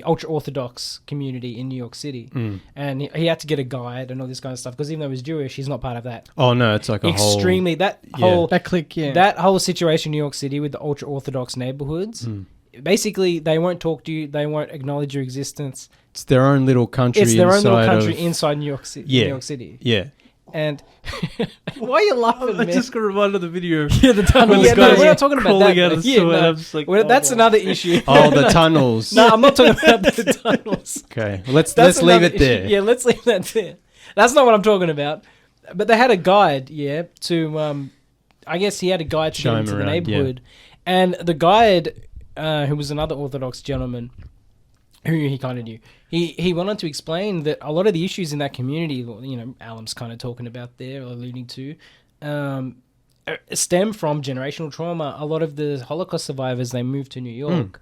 [SPEAKER 1] ultra-Orthodox community in New York City. And he had to get a guide and all this kind of stuff because even though he's Jewish, he's not part of that.
[SPEAKER 2] Oh, no, it's like
[SPEAKER 1] that whole situation in New York City with the ultra-Orthodox neighborhoods, basically, they won't talk to you, they won't acknowledge your existence.
[SPEAKER 2] It's their own little country
[SPEAKER 1] inside New York City.
[SPEAKER 2] Yeah.
[SPEAKER 1] New York City.
[SPEAKER 2] Yeah.
[SPEAKER 1] And why are you laughing, man?
[SPEAKER 3] I just got reminded of the video.
[SPEAKER 4] Yeah, the tunnels.
[SPEAKER 1] We're not talking about that.
[SPEAKER 3] Out of I'm just like,
[SPEAKER 1] that's another issue.
[SPEAKER 2] Oh, the tunnels.
[SPEAKER 1] No, I'm not talking about the tunnels.
[SPEAKER 2] Okay, let's leave it there.
[SPEAKER 1] Yeah, let's leave that there. That's not what I'm talking about. but they had a guide, to I guess he had a guide to
[SPEAKER 2] Show
[SPEAKER 1] get
[SPEAKER 2] him
[SPEAKER 1] into the
[SPEAKER 2] around,
[SPEAKER 1] neighborhood, and the guide, who was another Orthodox gentleman, who he kind of knew, he went on to explain that a lot of the issues in that community, you know, Alam's kind of talking about there, or alluding to, stem from generational trauma. A lot of the Holocaust survivors, they moved to New York,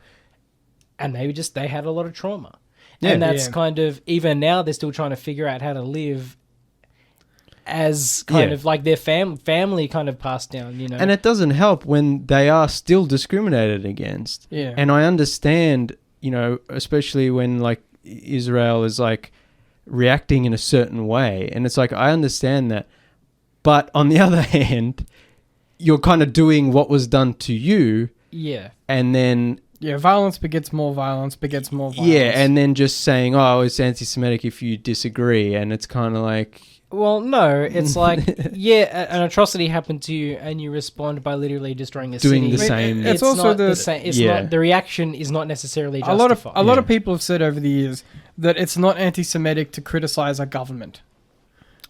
[SPEAKER 1] and they had a lot of trauma.
[SPEAKER 2] Yeah.
[SPEAKER 1] And that's kind of, even now, they're still trying to figure out how to live as kind of like their family kind of passed down, you know.
[SPEAKER 2] And it doesn't help when they are still discriminated against.
[SPEAKER 4] Yeah.
[SPEAKER 2] And I understand, you know, especially when like Israel is like reacting in a certain way. And it's like, I understand that. But on the other hand, you're kind of doing what was done to you.
[SPEAKER 1] Yeah.
[SPEAKER 2] And then...
[SPEAKER 4] Yeah, violence begets more violence, begets more violence.
[SPEAKER 2] Yeah, and then just saying, oh, it's anti-Semitic if you disagree. And it's kind of like...
[SPEAKER 1] Well, no, it's like, an atrocity happened to you and you respond by literally destroying a
[SPEAKER 2] Doing
[SPEAKER 1] city.
[SPEAKER 2] the same.
[SPEAKER 4] It's also
[SPEAKER 1] not the same. It's not, the reaction is not necessarily justified.
[SPEAKER 4] A lot of people have said over the years that it's not anti-Semitic to criticize a government.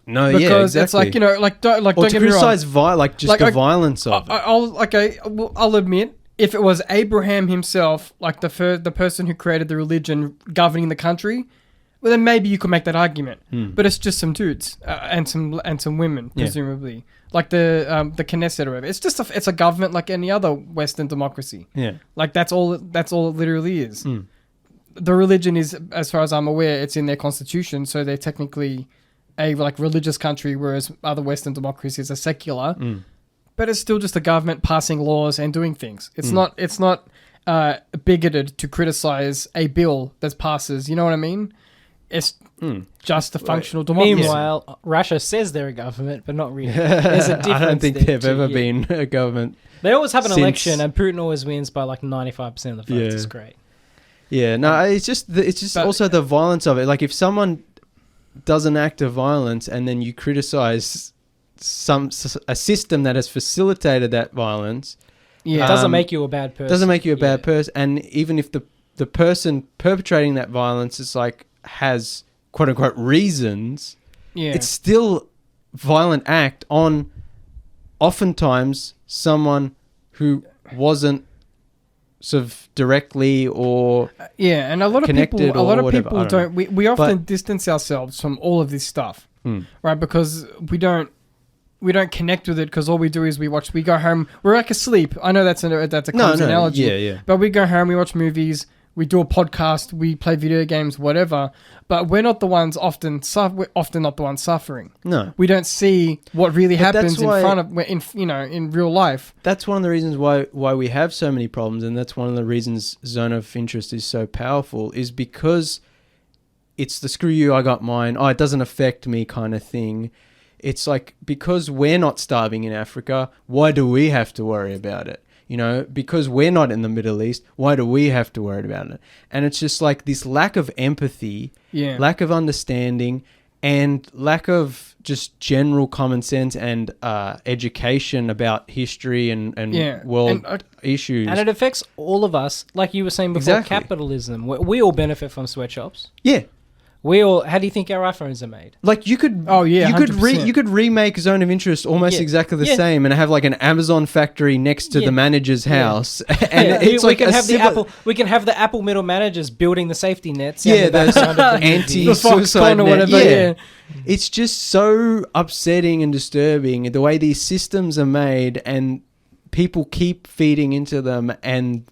[SPEAKER 2] No,
[SPEAKER 4] because
[SPEAKER 2] exactly.
[SPEAKER 4] it's like, you know, like don't
[SPEAKER 2] or
[SPEAKER 4] get
[SPEAKER 2] to
[SPEAKER 4] me wrong.
[SPEAKER 2] criticize the violence of it.
[SPEAKER 4] I'll admit, if it was Abraham himself, like the person who created the religion governing the country, well, then maybe you could make that argument. But it's just some dudes and some women, presumably, like the Knesset or whatever. It's just it's a government like any other Western democracy.
[SPEAKER 2] Yeah,
[SPEAKER 4] like that's all it literally is. The religion is, as far as I'm aware, it's in their constitution, so they're technically a like religious country, whereas other Western democracies are secular. But it's still just a government passing laws and doing things. It's not bigoted to criticize a bill that passes. You know what I mean? It's just a functional democracy.
[SPEAKER 1] Meanwhile, Russia says they're a government, but not really. There's a difference.
[SPEAKER 2] I don't think they've ever been a government.
[SPEAKER 1] They always have an election, and Putin always wins by like 95% of the votes. It's great.
[SPEAKER 2] Yeah, no, it's just also the violence of it. Like if someone does an act of violence and then you criticize a system that has facilitated that violence,
[SPEAKER 1] it doesn't make you a bad person.
[SPEAKER 2] Doesn't make you a bad person, and even if the person perpetrating that violence is like has quote unquote reasons, it's still violent act on oftentimes someone who wasn't sort of directly or
[SPEAKER 4] and a lot of people don't. We often distance ourselves from all of this stuff, right? Because we don't connect with it because all we do is we go home. We're like asleep. I know that's a clumsy analogy.
[SPEAKER 2] Yeah.
[SPEAKER 4] But we go home, we watch movies, we do a podcast, we play video games, whatever. But we're not the ones often not the ones suffering.
[SPEAKER 2] No,
[SPEAKER 4] we don't see what really happens in real life.
[SPEAKER 2] That's one of the reasons why we have so many problems, and that's one of the reasons Zone of Interest is so powerful. Is because it's the screw you, I got mine. Oh, it doesn't affect me kind of thing. It's like, because we're not starving in Africa, why do we have to worry about it? You know, because we're not in the Middle East, why do we have to worry about it? And it's just like this lack of empathy, lack of understanding, and lack of just general common sense and education about history and world issues.
[SPEAKER 1] And it affects all of us. Like you were saying before, capitalism. We all benefit from sweatshops.
[SPEAKER 2] Yeah.
[SPEAKER 1] How do you think our iPhones are made?
[SPEAKER 2] Like you could remake Zone of Interest almost exactly the same and have like an Amazon factory next to the manager's house. And it's
[SPEAKER 1] we can have the Apple middle managers building the safety nets.
[SPEAKER 2] Those anti-suicide
[SPEAKER 4] or whatever.
[SPEAKER 2] It's just so upsetting and disturbing the way these systems are made, and people keep feeding into them, and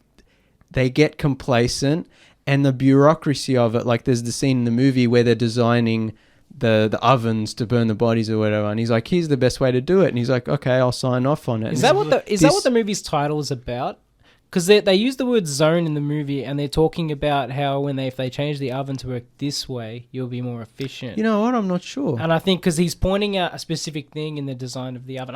[SPEAKER 2] they get complacent. And the bureaucracy of it, like there's the scene in the movie where they're designing the ovens to burn the bodies or whatever, and he's like, here's the best way to do it, and he's like, okay, I'll sign off on it.
[SPEAKER 1] Is that what the movie's title is about? Because they use the word zone in the movie, and they're talking about how if they change the oven to work this way, you'll be more efficient.
[SPEAKER 2] You know what? I'm not sure.
[SPEAKER 1] And I think because he's pointing out a specific thing in the design of the oven.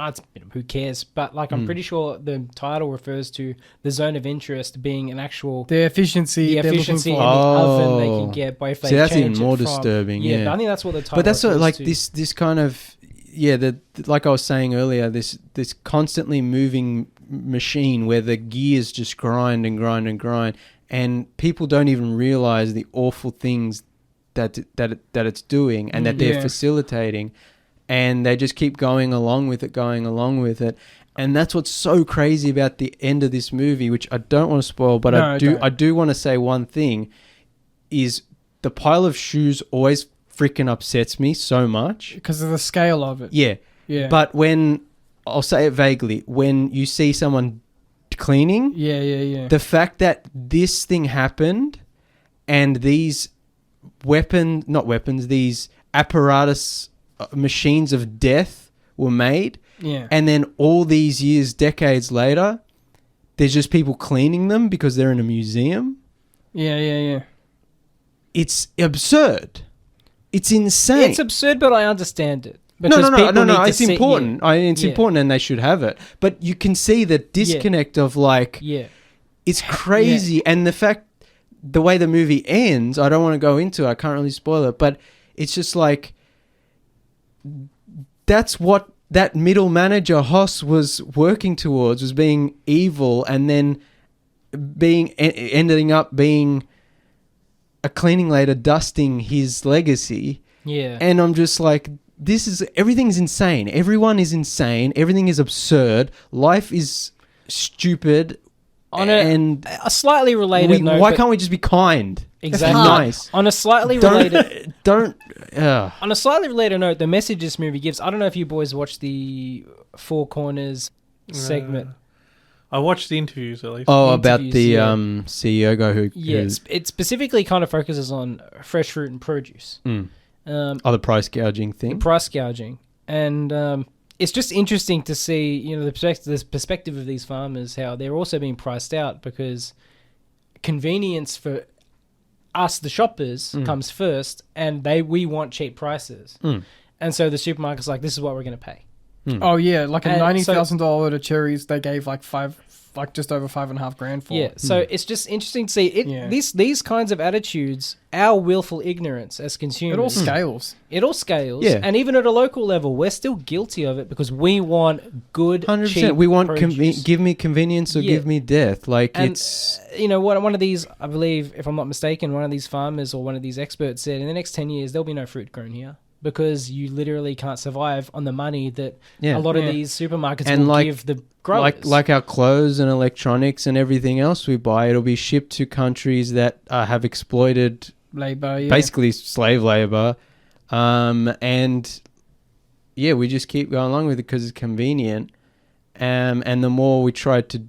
[SPEAKER 1] Who cares? But like, I'm pretty sure the title refers to the zone of interest being an actual...
[SPEAKER 4] The efficiency
[SPEAKER 1] in the oven they can get by if they change
[SPEAKER 2] that's even more disturbing.
[SPEAKER 1] Yeah, but I think that's what the title
[SPEAKER 2] But that's
[SPEAKER 1] refers
[SPEAKER 2] like
[SPEAKER 1] to.
[SPEAKER 2] this kind of... Yeah, like I was saying earlier, this constantly moving machine where the gears just grind and grind and grind, and people don't even realize the awful things that it's doing and that they're facilitating. and they just keep going along with it. And that's what's so crazy about the end of this movie, which I don't want to spoil, but I do want to say one thing, is the pile of shoes always freaking upsets me so much.
[SPEAKER 4] Because of the scale of it.
[SPEAKER 2] Yeah.
[SPEAKER 4] Yeah.
[SPEAKER 2] But I'll say it vaguely, when you see someone cleaning, the fact that this thing happened and these these apparatus machines of death were made, and then all these years, decades later, there's just people cleaning them because they're in a museum.
[SPEAKER 4] Yeah.
[SPEAKER 2] It's absurd. It's insane.
[SPEAKER 1] It's absurd, but I understand it.
[SPEAKER 2] No. It's important. It's important, and they should have it. But you can see the disconnect of it's crazy, and the way the movie ends. I don't want to go into it. I can't really spoil it, but it's just like that's what that middle manager Hoss was working towards, was being evil, and then ending up being a cleaning lady, dusting his legacy.
[SPEAKER 1] Yeah.
[SPEAKER 2] And I'm just like, everything's insane. Everyone is insane. Everything is absurd. Life is stupid.
[SPEAKER 1] On a slightly related note,
[SPEAKER 2] why can't we just be kind?
[SPEAKER 1] Exactly.
[SPEAKER 2] Nice.
[SPEAKER 1] On a slightly related
[SPEAKER 2] On
[SPEAKER 1] a slightly related note, the message this movie gives, I don't know if you boys watched the Four Corners segment.
[SPEAKER 3] I watched the interviews at least.
[SPEAKER 2] Oh, about the CEO guy who...
[SPEAKER 1] Yes, it specifically kind of focuses on fresh fruit and produce.
[SPEAKER 2] The price gouging thing.
[SPEAKER 1] The price gouging. And it's just interesting to see, the perspective of these farmers, how they're also being priced out because convenience for us, the shoppers, comes first, and we want cheap prices. And so the supermarket's like, this is what we're going to pay.
[SPEAKER 4] Oh yeah, like a $90,000 load of cherries, they gave just over $5,500 for.
[SPEAKER 1] Yeah, so it's just interesting to see these kinds of attitudes, our willful ignorance as consumers. It all scales.
[SPEAKER 2] Yeah.
[SPEAKER 1] And even at a local level, we're still guilty of it because we want good, 100%.
[SPEAKER 2] Cheap we want give me convenience or give me death. It's
[SPEAKER 1] one of these, I believe, if I'm not mistaken, one of these farmers or one of these experts said in the next 10 years there'll be no fruit grown here. Because you literally can't survive on the money that a lot of these supermarkets will give the growers.
[SPEAKER 2] Like our clothes and electronics and everything else we buy, it'll be shipped to countries that have exploited
[SPEAKER 4] labor,
[SPEAKER 2] basically slave labor. And we just keep going along with it because it's convenient. And the more we try to...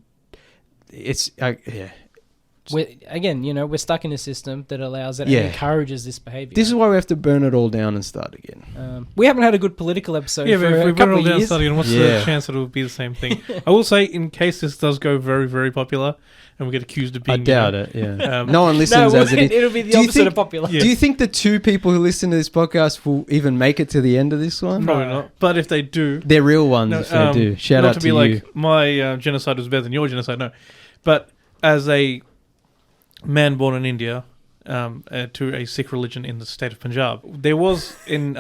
[SPEAKER 1] We're stuck in a system that allows it and encourages this behaviour.
[SPEAKER 2] This is why we have to burn it all down and start again.
[SPEAKER 1] We haven't had a good political episode for
[SPEAKER 3] but if we
[SPEAKER 1] a
[SPEAKER 3] burn
[SPEAKER 1] couple
[SPEAKER 3] it all
[SPEAKER 1] of
[SPEAKER 3] down and
[SPEAKER 1] years.
[SPEAKER 3] start again, what's the chance that it will be the same thing? I will say, in case this does go very, very popular and we get accused of being...
[SPEAKER 2] I doubt it, yeah. No one listens as it is.
[SPEAKER 1] It'll be the opposite of popular.
[SPEAKER 2] Do you think the two people who listen to this podcast will even make it to the end of this one?
[SPEAKER 3] Probably not. But if they do...
[SPEAKER 2] They're real ones if they do. Shout out to you.
[SPEAKER 3] Not to be like, my genocide was better than your genocide, no. But as a... man born in India to a Sikh religion in the state of Punjab. There was in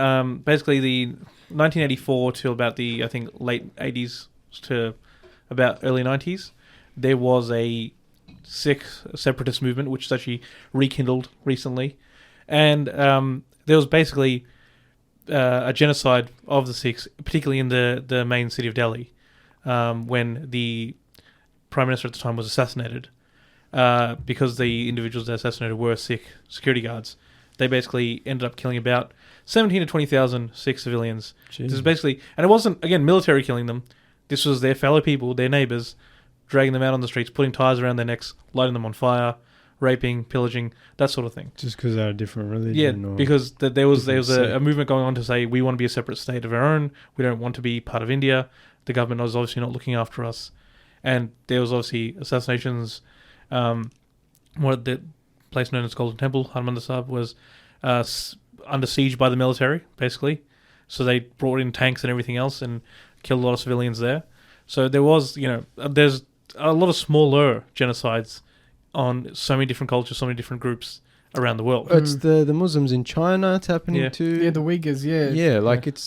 [SPEAKER 3] basically the 1984 till about the, I think, late 80s to about early 90s, there was a Sikh separatist movement which is actually rekindled recently. And there was basically a genocide of the Sikhs, particularly in the main city of Delhi, when the Prime Minister at the time was assassinated. Because the individuals that assassinated were Sikh security guards. They basically ended up killing about 17 to 20,000 Sikh civilians.
[SPEAKER 2] Jeez.
[SPEAKER 3] This is basically, and it wasn't, again, military killing them. This was their fellow people, their neighbours, dragging them out on the streets, putting ties around their necks, lighting them on fire, raping, pillaging, that sort of thing.
[SPEAKER 2] Just because they're a different religion?
[SPEAKER 3] Yeah, because there was a movement going on to say, we want to be a separate state of our own, we don't want to be part of India, the government was obviously not looking after us. And there was obviously assassinations. What the place known as Golden Temple, Harmandir Sahib, was under siege by the military, basically. So they brought in tanks and everything else and killed a lot of civilians there. So there was, there's a lot of smaller genocides on so many different cultures, so many different groups around the world.
[SPEAKER 2] It's the Muslims in China. It's happening too.
[SPEAKER 4] Yeah, the Uyghurs.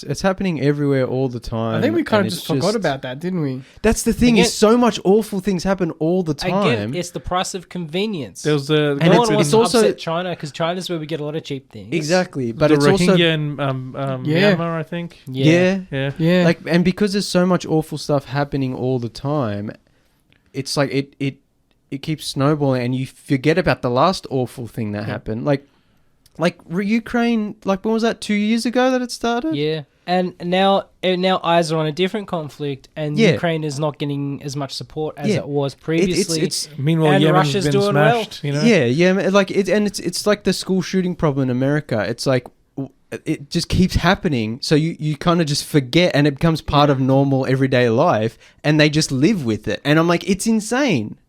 [SPEAKER 2] It's happening everywhere all the time.
[SPEAKER 4] I think we kind of just forgot about that, didn't we?
[SPEAKER 2] That's the thing. Is so much awful things happen all the time.
[SPEAKER 1] Again, it's the price of convenience.
[SPEAKER 3] There was
[SPEAKER 1] no one wants to upset China because China's where we get a lot of cheap things.
[SPEAKER 2] Exactly, but
[SPEAKER 3] the
[SPEAKER 2] it's
[SPEAKER 3] Rohingya
[SPEAKER 2] also
[SPEAKER 3] in Myanmar, I think.
[SPEAKER 2] Yeah.
[SPEAKER 4] Like,
[SPEAKER 2] and because there's so much awful stuff happening all the time, it's like it keeps snowballing, and you forget about the last awful thing that happened. Like Ukraine, like when was that? 2 years ago that it started?
[SPEAKER 1] Yeah. And now eyes are on a different conflict, and Ukraine is not getting as much support as it was previously.
[SPEAKER 3] Meanwhile, Yemen's been
[SPEAKER 1] doing
[SPEAKER 3] smashed.
[SPEAKER 1] Well.
[SPEAKER 2] You know? Like it's like the school shooting problem in America. It's like it just keeps happening, so you kind of just forget, and it becomes part of normal everyday life, and they just live with it. And I'm like, it's insane.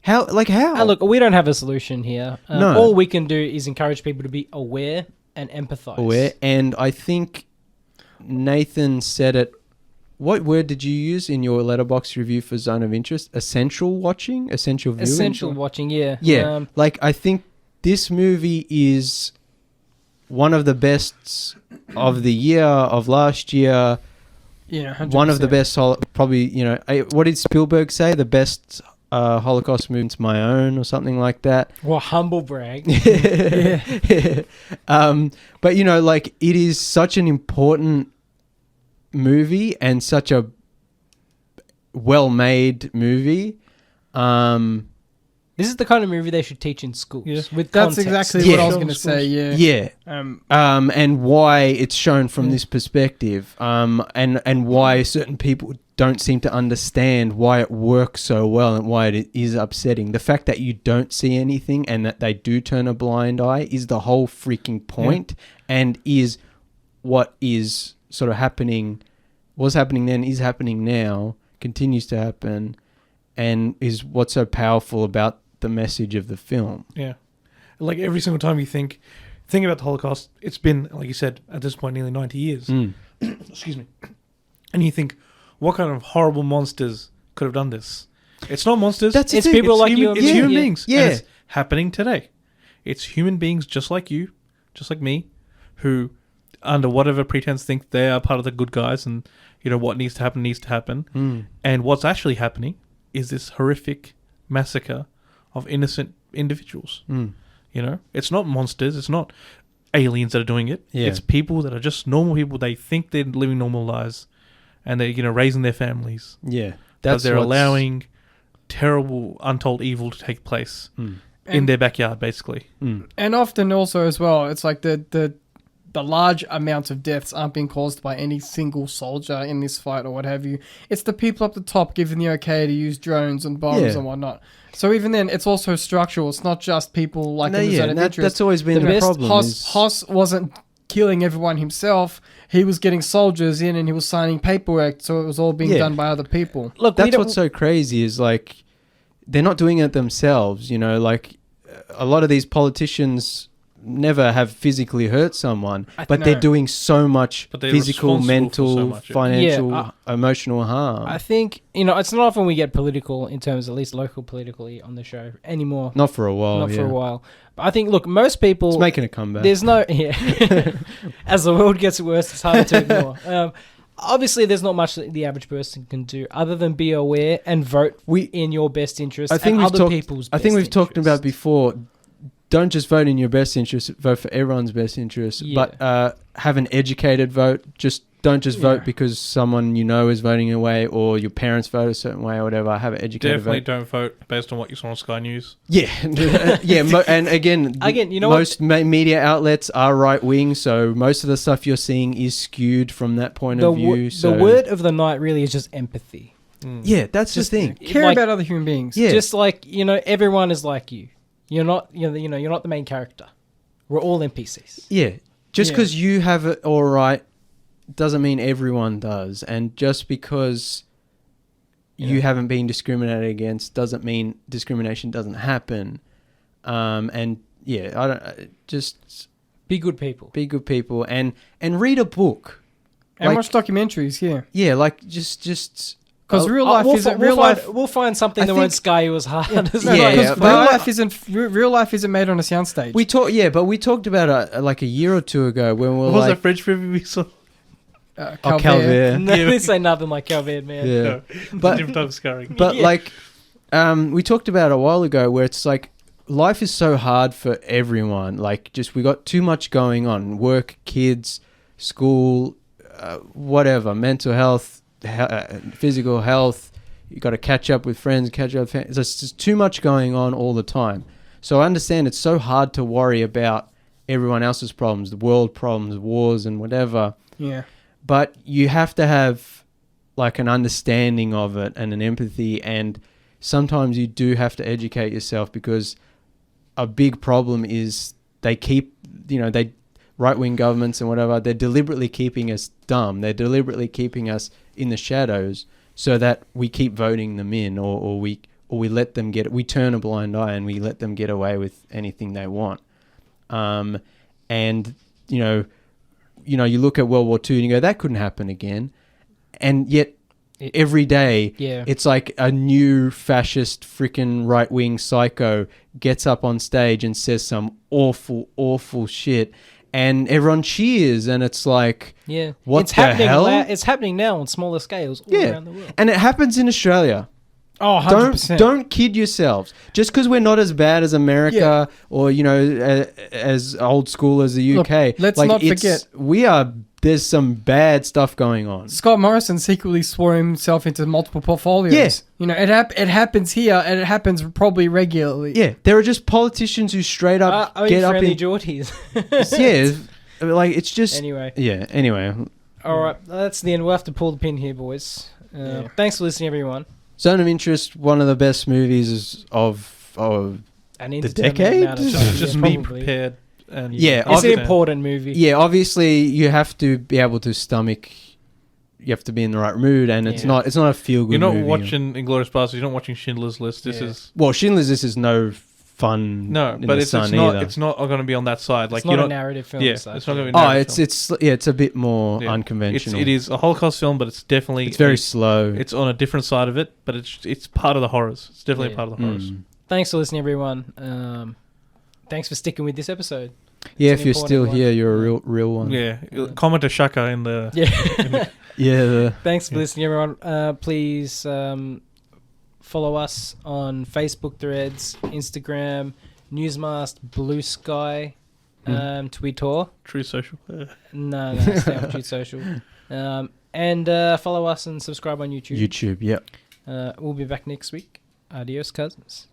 [SPEAKER 2] How?
[SPEAKER 1] Look, we don't have a solution here.
[SPEAKER 2] No.
[SPEAKER 1] All we can do is encourage people to be aware and empathize.
[SPEAKER 2] And I think Nathan said it. What word did you use in your letterbox review for Zone of Interest? Essential watching? Essential viewing?
[SPEAKER 1] Essential watching, yeah.
[SPEAKER 2] Yeah. I think this movie is one of the best of the year, of last year.
[SPEAKER 4] Yeah, 100%.
[SPEAKER 2] One of the best, probably, what did Spielberg say? The best Holocaust movement's my own, or something like that.
[SPEAKER 1] Well, humble brag.
[SPEAKER 2] But it is such an important movie and such a well-made movie.
[SPEAKER 1] This is the kind of movie they should teach in schools.
[SPEAKER 3] Yeah.
[SPEAKER 1] With
[SPEAKER 4] That's
[SPEAKER 1] context.
[SPEAKER 4] exactly what I was going to say. Yeah.
[SPEAKER 2] And why it's shown from this perspective, and why certain people don't seem to understand why it works so well and why it is upsetting. The fact that you don't see anything and that they do turn a blind eye is the whole freaking point, and is what is sort of happening, was happening then, is happening now, continues to happen, and is what's so powerful about the message of the film.
[SPEAKER 3] Yeah. Like every single time you think about the Holocaust, it's been, like you said, at this point, nearly 90 years. Excuse me. And you think, what kind of horrible monsters could have done this? It's not monsters.
[SPEAKER 1] It's people like you.
[SPEAKER 3] It's human beings.
[SPEAKER 2] Yeah.
[SPEAKER 3] And it's happening today. It's human beings just like you, just like me, who, under whatever pretense, think they are part of the good guys, and what needs to happen. And what's actually happening is this horrific massacre of innocent individuals. It's not monsters. It's not aliens that are doing it.
[SPEAKER 2] Yeah.
[SPEAKER 3] It's people that are just normal people. They think they're living normal lives, and they're raising their families.
[SPEAKER 2] Yeah,
[SPEAKER 3] because they're allowing terrible, untold evil to take place in their backyard, basically.
[SPEAKER 4] And often also as well, it's like the large amounts of deaths aren't being caused by any single soldier in this fight or what have you. It's the people up the top giving the okay to use drones and bombs and whatnot. So even then, it's also structural. It's not just people like in the Zone of Interest.
[SPEAKER 2] That's always been the problem.
[SPEAKER 4] Hoss wasn't killing everyone himself. He was getting soldiers in and he was signing paperwork, so it was all being done by other people.
[SPEAKER 1] Look,
[SPEAKER 2] that's what's so crazy is they're not doing it themselves. A lot of these politicians never have physically hurt someone, but they're doing so much physical, mental, financial, emotional harm.
[SPEAKER 1] I think, it's not often we get political in terms, at least local politically, on the show anymore.
[SPEAKER 2] Not for a while.
[SPEAKER 1] For a while. But I think, look, most people...
[SPEAKER 2] It's making a comeback.
[SPEAKER 1] There's no... As the world gets worse, it's harder to ignore. Obviously, there's not much that the average person can do other than be aware and vote in your best interest and other people's best interest.
[SPEAKER 2] I think we've talked about before... Don't just vote in your best interest, vote for everyone's best interest. Yeah. But have an educated vote. Don't just vote because someone is voting a way, or your parents vote a certain way or whatever. Have an educated
[SPEAKER 3] vote. Definitely don't vote based on what you saw on Sky News.
[SPEAKER 2] Yeah. And again, most media outlets are right wing, so most of the stuff you're seeing is skewed from that point of view.
[SPEAKER 1] The word of the night really is just empathy.
[SPEAKER 2] Yeah, that's just the thing.
[SPEAKER 4] Care about other human beings.
[SPEAKER 2] Yeah.
[SPEAKER 1] Just everyone is like you. You're not you're not the main character. We're all NPCs.
[SPEAKER 2] Yeah. Just because you have it all right doesn't mean everyone does. And just because you haven't been discriminated against doesn't mean discrimination doesn't happen. Just
[SPEAKER 1] be good people.
[SPEAKER 2] Be good people and read a book.
[SPEAKER 4] And watch documentaries,
[SPEAKER 2] Yeah, just
[SPEAKER 4] Because real life isn't real life.
[SPEAKER 1] We'll find something that won't scar you as hard. As
[SPEAKER 4] real life isn't made on a soundstage.
[SPEAKER 2] But we talked about it like a year or two ago when we were
[SPEAKER 3] What was that French movie we saw?
[SPEAKER 2] Calvert.
[SPEAKER 1] No, this ain't nothing like Calvert, man.
[SPEAKER 2] Yeah,
[SPEAKER 3] No,
[SPEAKER 2] but
[SPEAKER 3] different type of scarring.
[SPEAKER 2] But like, we talked about a while ago where it's like life is so hard for everyone. Like, just we got too much going on: work, kids, school, whatever, mental health, physical health. You got to catch up with friends, catch up with family. There's just too much going on all the time. So I understand it's so hard to worry about everyone else's problems, the world problems, wars, and whatever.
[SPEAKER 4] Yeah.
[SPEAKER 2] But you have to have like an understanding of it and an empathy, and sometimes you do have to educate yourself, because a big problem is they right-wing governments and whatever, they're deliberately keeping us dumb. They're deliberately keeping us in the shadows so that we keep voting them in, or we let them we turn a blind eye and we let them get away with anything they want. And you look at World War II and you go, that couldn't happen again. And yet every day it's like a new fascist freaking right-wing psycho gets up on stage and says some awful, awful shit. And everyone cheers, and it's like, what the hell?
[SPEAKER 1] It's happening now on smaller scales all around the world.
[SPEAKER 2] And it happens in Australia.
[SPEAKER 4] Oh, 100%.
[SPEAKER 2] Don't kid yourselves. Just because we're not as bad as America or, as old school as the UK.
[SPEAKER 4] Look, let's not forget.
[SPEAKER 2] There's some bad stuff going on.
[SPEAKER 4] Scott Morrison secretly swore himself into multiple portfolios.
[SPEAKER 2] Yes.
[SPEAKER 4] It happens here, and it happens probably regularly.
[SPEAKER 2] Yeah, there are just politicians who straight up get up in...
[SPEAKER 1] Geordies.
[SPEAKER 2] Yeah, like it's just...
[SPEAKER 1] Anyway.
[SPEAKER 2] Yeah, anyway.
[SPEAKER 1] All right, that's the end. We'll have to pull the pin here, boys. Thanks for listening, everyone.
[SPEAKER 2] Zone of Interest, one of the best movies of the decade?
[SPEAKER 3] Just be prepared. And
[SPEAKER 1] it's an important movie.
[SPEAKER 2] Yeah, obviously you have to be able to stomach. You have to be in the right mood, and it's not a feel good.
[SPEAKER 3] You're not
[SPEAKER 2] movie.
[SPEAKER 3] watching Inglourious Basterds. You're not watching Schindler's List. This is
[SPEAKER 2] Schindler's List is no fun.
[SPEAKER 3] No, but it's not.
[SPEAKER 2] Either.
[SPEAKER 3] It's not going to be on that side. Like
[SPEAKER 1] it's not a narrative film.
[SPEAKER 3] Yeah,
[SPEAKER 1] it's
[SPEAKER 3] not going to be.
[SPEAKER 2] It's a bit more unconventional.
[SPEAKER 3] It is a Holocaust film, but it's definitely
[SPEAKER 2] very slow.
[SPEAKER 3] It's on a different side of it, but it's part of the horrors. It's definitely part of the horrors.
[SPEAKER 1] Thanks for listening, everyone. Thanks for sticking with this episode.
[SPEAKER 2] Yeah, if you're still here, you're a real one.
[SPEAKER 3] Yeah, comment to Shaka in the...
[SPEAKER 1] Thanks for listening, everyone. Please follow us on Facebook, Threads, Instagram, Newsmast, Blue Sky, Twitter.
[SPEAKER 3] True Social.
[SPEAKER 1] No, stay off True Social. And follow us and subscribe on YouTube.
[SPEAKER 2] YouTube, yep.
[SPEAKER 1] We'll be back next week. Adios, cousins.